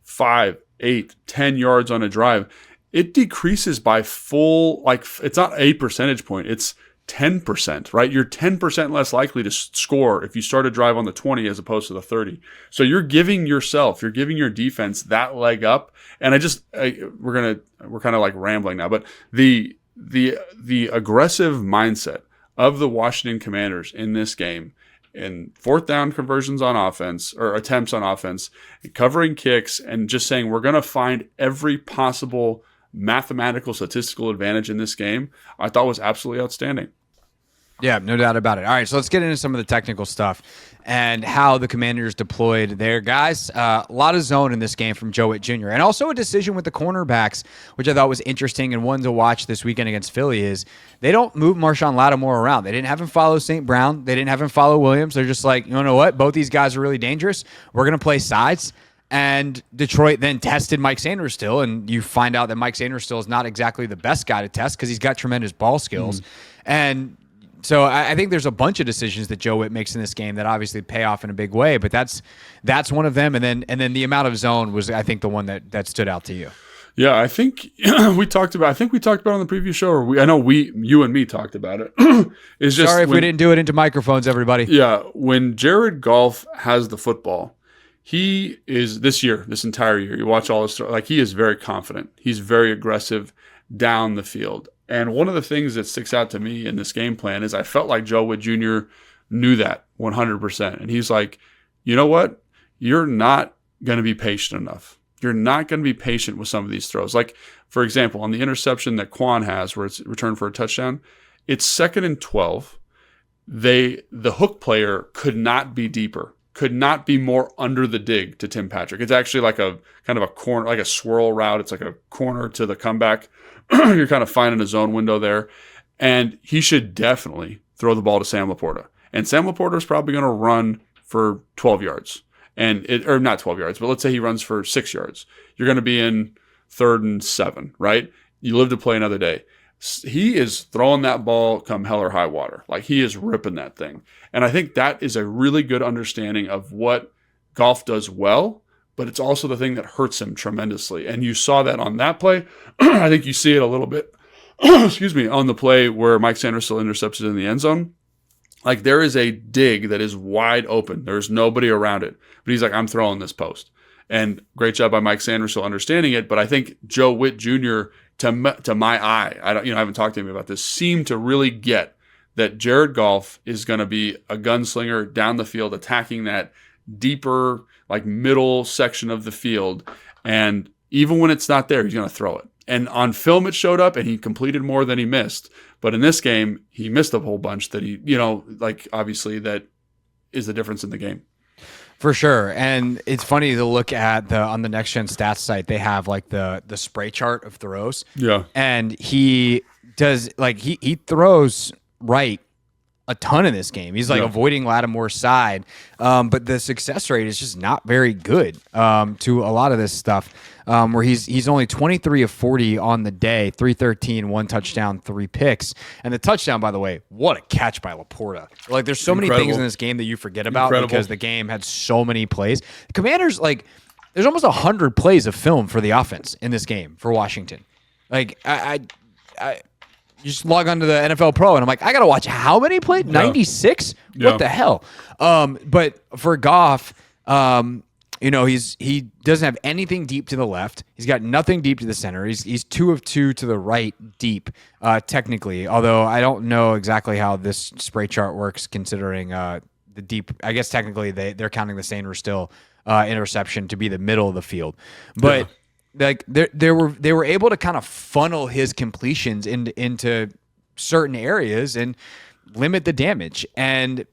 5, 8, 10 yards on a drive, it decreases by full, like it's not a percentage point, it's 10%, right? You're 10% less likely to score if you start a drive on the 20 as opposed to the 30. So you're giving your defense that leg up. And we're kind of like rambling now, but the aggressive mindset of the Washington Commanders in this game, in fourth down conversions on offense or attempts on offense, covering kicks, and just saying we're going to find every possible mathematical statistical advantage in this game, I thought was absolutely outstanding. Yeah, no doubt about it. All right, so let's get into some of the technical stuff and how the Commanders deployed their guys. A lot of zone in this game from Joe Witt Jr. And also a decision with the cornerbacks, which I thought was interesting and one to watch this weekend against Philly, is they don't move Marshawn Lattimore around. They didn't have him follow St. Brown. They didn't have him follow Williams. They're just like, you know what? Both these guys are really dangerous. We're going to play sides. And Detroit then tested Mike Sanders still, and you find out that Mike Sanders still is not exactly the best guy to test because he's got tremendous ball skills. And so I think there's a bunch of decisions that Joe Witt makes in this game that obviously pay off in a big way, but that's one of them. And then the amount of zone was, I think, the one that stood out to you. Yeah, I think we talked about it on the previous show, or you and me talked about it. It's just sorry if we didn't do it into microphones, everybody. Yeah, when Jared Goff has the football, he is this entire year, you watch all his stuff, like he is very confident. He's very aggressive down the field. And one of the things that sticks out to me in this game plan is I felt like Joe Witt Jr. knew that 100%. And he's like, you know what? You're not going to be patient enough. You're not going to be patient with some of these throws. Like, for example, on the interception that Quan has where it's returned for a touchdown, it's 2nd and 12. The hook player could not be deeper. Could not be more under the dig to Tim Patrick. It's actually like a kind of a corner, like a swirl route. It's like a corner to the comeback. You're kind of finding a zone window there. And he should definitely throw the ball to Sam Laporta. And Sam Laporta is probably going to run for 12 yards. Or not 12 yards, but let's say he runs for 6 yards. You're going to be in 3rd and 7, right? You live to play another day. He is throwing that ball come hell or high water. Like he is ripping that thing. And I think that is a really good understanding of what Goff does well, but it's also the thing that hurts him tremendously. And you saw that on that play. I think you see it a little bit, on the play where Mike Sanders still intercepts it in the end zone. Like there is a dig that is wide open. There's nobody around it. But he's like, I'm throwing this post. And great job by Mike Sanders still understanding it. But I think Joe Witt Jr., to my eye, I haven't talked to him about this, seemed to really get that Jared Goff is going to be a gunslinger down the field, attacking that deeper, like middle section of the field. And even when it's not there, he's going to throw it. And on film, it showed up and he completed more than he missed. But in this game, he missed a whole bunch that obviously that is the difference in the game. For sure. And it's funny to look at on the Next Gen Stats site, they have like the spray chart of throws. Yeah. And he does he throws right a ton in this game. He's like avoiding Lattimore's side, but the success rate is just not very good to a lot of this stuff. Where he's only 23 of 40 on the day, 313, 1 touchdown, 3 picks, and the touchdown, by the way, what a catch by Laporta! Like, there's so many things in this game that you forget about because the game had so many plays. The Commanders, like, there's almost 100 plays of film for the offense in this game for Washington. Like, I you just log onto the NFL Pro, and I'm like, I gotta watch how many plays? 96? What the hell? But for Goff, he doesn't have anything deep to the left. He's got nothing deep to the center. He's 2 of 2 to the right deep, technically. Although I don't know exactly how this spray chart works, considering the deep. I guess technically they're counting the Sainer still interception to be the middle of the field, but. Like they were able to kind of funnel his completions into certain areas and limit the damage. And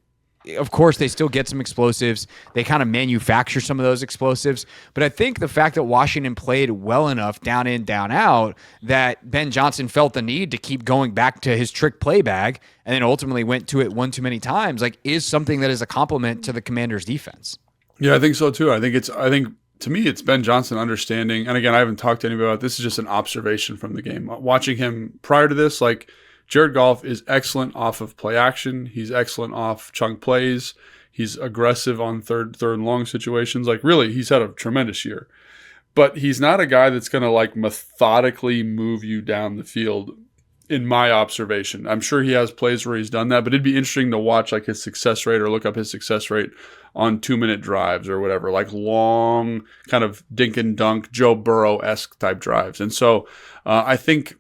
of course, they still get some explosives. They kind of manufacture some of those explosives. But I think the fact that Washington played well enough down in, down out, that Ben Johnson felt the need to keep going back to his trick play bag and then ultimately went to it one too many times, like, is something that is a compliment to the Commanders' defense. Yeah, I think so too. I think to me, it's Ben Johnson understanding, and again, I haven't talked to anybody about this. Is just an observation from the game. Watching him prior to this, like, Jared Goff is excellent off of play action. He's excellent off chunk plays. He's aggressive on third and long situations. Like, really, he's had a tremendous year. But he's not a guy that's going to, like, methodically move you down the field, in my observation. I'm sure he has plays where he's done that, but it'd be interesting to watch, like, his success rate or look up his success rate on 2-minute drives or whatever, like long kind of dink and dunk, Joe Burrow-esque type drives. And so I think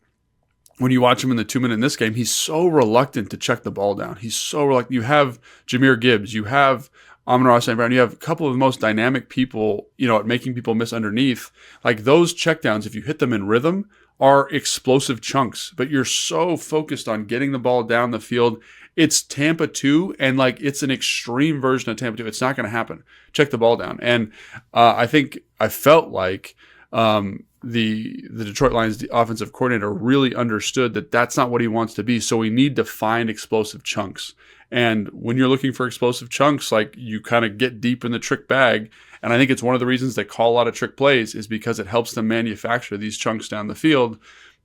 when you watch him in the 2-minute in this game, he's so reluctant to check the ball down. He's so reluctant. You have Jahmyr Gibbs, you have Amon-Ra St. Brown, you have a couple of the most dynamic people, at making people miss underneath. Like, those checkdowns, if you hit them in rhythm, are explosive chunks, but you're so focused on getting the ball down the field. It's Tampa 2, and, like, it's an extreme version of Tampa 2. It's not going to happen. Check the ball down. And I felt like the Detroit Lions offensive coordinator really understood that that's not what he wants to be. So we need to find explosive chunks. And when you're looking for explosive chunks, like, you kind of get deep in the trick bag. And I think it's one of the reasons they call a lot of trick plays is because it helps them manufacture these chunks down the field.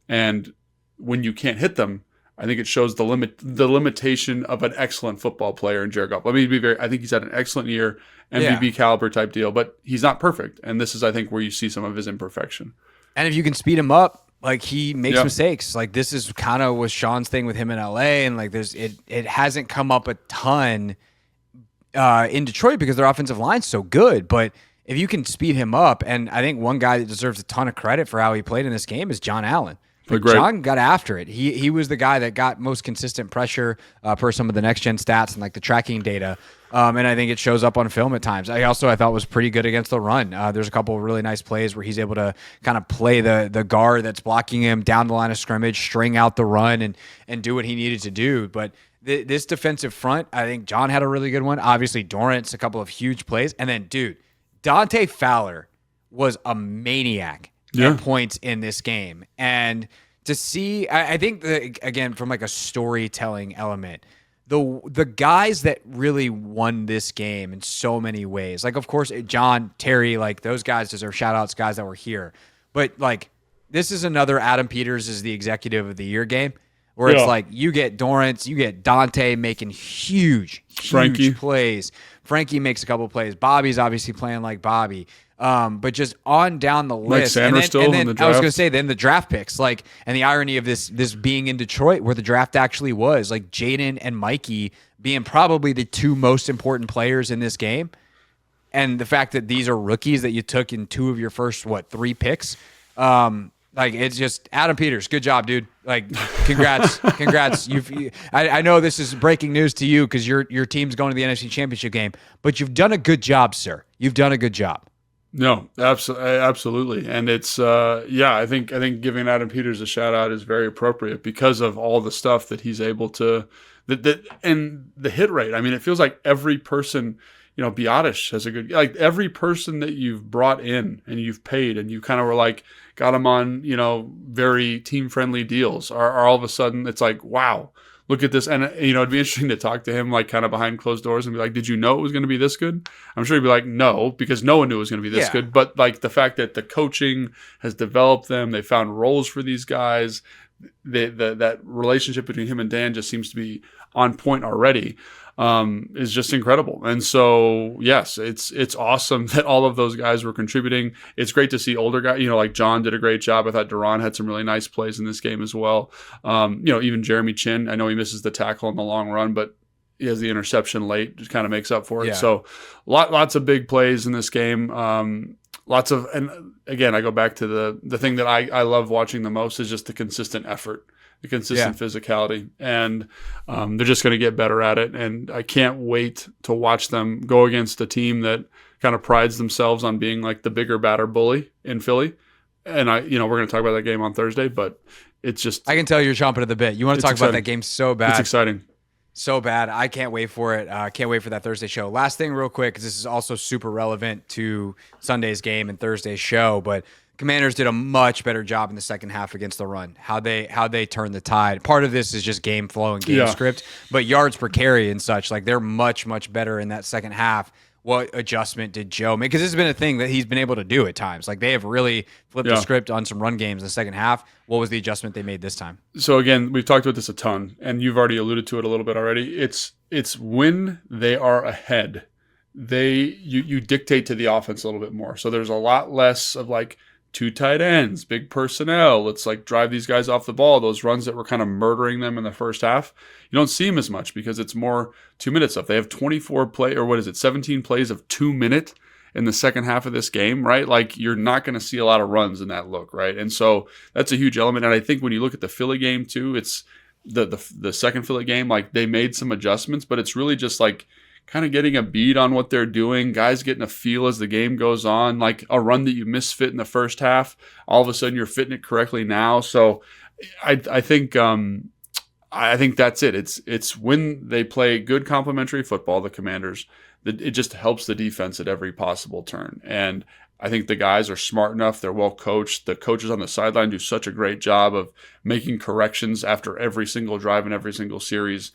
And when you can't hit them, I think it shows the limitation of an excellent football player in Jared Goff. I think he's had an excellent year, MVP caliber type deal, but he's not perfect. And this is, I think, where you see some of his imperfection. And if you can speed him up, like, he makes mistakes. Like, this is kind of was Sean's thing with him in LA, and, like, it hasn't come up a ton in Detroit because their offensive line's so good. But if you can speed him up, and I think one guy that deserves a ton of credit for how he played in this game is John Allen. John got after it. He was the guy that got most consistent pressure per some of the next gen stats and, like, the tracking data. And I think it shows up on film at times. I thought was pretty good against the run. There's a couple of really nice plays where he's able to kind of play the guard that's blocking him down the line of scrimmage, string out the run, and do what he needed to do. But this defensive front, I think John had a really good one. Obviously, Dorrance, a couple of huge plays. And then, dude, Dante Fowler was a maniac at points in this game. And to see, I think, again, from, like, a storytelling element, the guys that really won this game in so many ways, like, of course, John, Terry, like, those guys deserve shout-outs, guys that were here. But, like, this is another Adam Peters is the executive of the year game, where it's like you get Dorrance, you get Dante making huge plays. Frankie makes a couple plays. Bobby's obviously playing like Bobby. But just on down the list, and then I was going to say, then the draft picks, like, and the irony of this being in Detroit where the draft actually was, like, Jayden and Mikey being probably the 2 most important players in this game, and the fact that these are rookies that you took in 2 of your first 3 picks, like, it's just Adam Peters, good job, dude. Like, congrats. I know this is breaking news to you because your team's going to the NFC Championship game, but you've done a good job, sir. You've done a good job. No, absolutely. And it's, I think giving Adam Peters a shout out is very appropriate because of all the stuff that he's able to, and the hit rate. I mean, it feels like every person Biotish has a good, like every person that you've brought in and you've paid and you kind of were like, got them on, very team friendly deals are all of a sudden, it's like, wow, look at this. And, it'd be interesting to talk to him, like kind of behind closed doors and be like, did you know it was going to be this good? I'm sure he'd be like, no, because no one knew it was going to be this good. But like the fact that the coaching has developed them, they found roles for these guys, that relationship between him and Dan just seems to be on point already, is just incredible. And so, yes, it's awesome that all of those guys were contributing. It's great to see older guys, like John did a great job. I thought Duran had some really nice plays in this game as well. Even Jeremy Chin, I know he misses the tackle in the long run, but he has the interception late, just kind of makes up for it. Yeah. So lots of big plays in this game. And again, I go back to the thing that I love watching the most is just the consistent effort, the consistent physicality, and they're just going to get better at it. And I can't wait to watch them go against a team that kind of prides themselves on being like the bigger, badder bully in Philly. And we're going to talk about that game on Thursday, but it's just, I can tell you're chomping at the bit. You want to talk about that game so bad. It's exciting. So bad. I can't wait for it. Can't wait for that Thursday show. Last thing real quick, because this is also super relevant to Sunday's game and Thursday's show, but Commanders did a much better job in the second half against the run. How they turned the tide. Part of this is just game flow and game script, but yards per carry and such, like they're much, much better in that second half. What adjustment did Joe make? Because this has been a thing that he's been able to do at times. Like they have really flipped the script on some run games in the second half. What was the adjustment they made this time? So again, we've talked about this a ton, and you've already alluded to it a little bit already. It's when they are ahead, you dictate to the offense a little bit more. So there's a lot less of like two tight ends, big personnel. Let's like drive these guys off the ball. Those runs that were kind of murdering them in the first half, you don't see them as much because it's more 2 minute stuff. They have 17 plays of 2 minute in the second half of this game, right? Like you're not going to see a lot of runs in that look, right? And so that's a huge element. And I think when you look at the Philly game too, it's the second Philly game, like they made some adjustments, but it's really just like kind of getting a beat on what they're doing, guys getting a feel as the game goes on, like a run that you misfit in the first half, all of a sudden you're fitting it correctly now. So I think that's it. It's when they play good complementary football, the Commanders, that it just helps the defense at every possible turn. And I think the guys are smart enough. They're well coached. The coaches on the sideline do such a great job of making corrections after every single drive and every single series.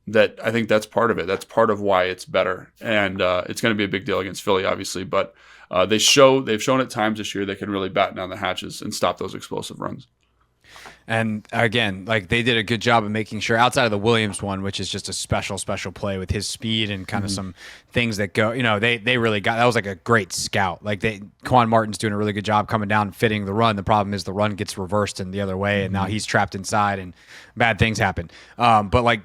That I think that's part of it. That's part of why it's better. And it's going to be a big deal against Philly, obviously. But they've shown at times this year they can really batten down the hatches and stop those explosive runs. And again, like they did a good job of making sure outside of the Williams one, which is just a special play with his speed and kind of some things that go, they really got, that was like a great scout. Like Quan Martin's doing a really good job coming down and fitting the run. The problem is the run gets reversed and the other way. And now he's trapped inside and bad things happen. But like,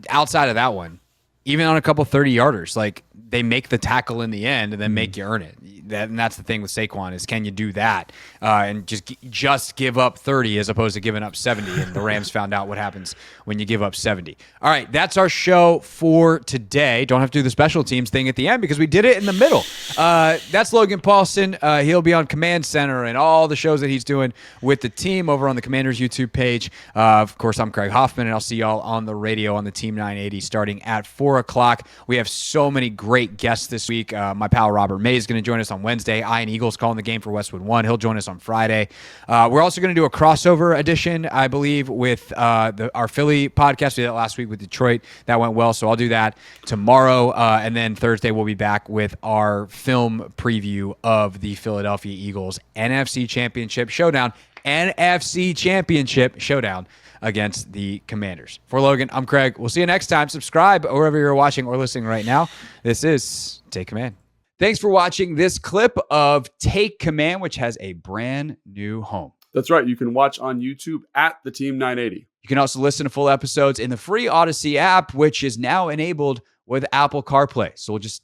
outside of that one, even on a couple 30-yarders, like they make the tackle in the end and then make you earn it. And that's the thing with Saquon is can you do that and just give up 30 as opposed to giving up 70? And the Rams found out what happens when you give up 70. All right, that's our show for today. Don't have to do the special teams thing at the end because we did it in the middle. That's Logan Paulson. He'll be on Command Center and all the shows that he's doing with the team over on the Commanders YouTube page. Of course, I'm Craig Hoffman, and I'll see y'all on the radio on the Team 980 starting at 4 o'clock. We have so many great guests this week. My pal Robert May is going to join us on Wednesday. Ian Eagles calling the game for Westwood One. He'll join us on Friday. We're also going to do a crossover edition, I believe, with our Philly podcast. We did that last week with Detroit. That went well, so I'll do that tomorrow. And then Thursday we'll be back with our film preview of the Philadelphia Eagles NFC Championship Showdown. NFC Championship Showdown against the Commanders. For Logan, I'm Craig. We'll see you next time. Subscribe wherever you're watching or listening right now. This is Take Command. Thanks for watching this clip of Take Command, which has a brand new home. That's right. You can watch on YouTube at the Team 980. You can also listen to full episodes in the free Odyssey app, which is now enabled with Apple CarPlay. So we'll just,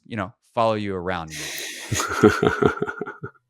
follow you around.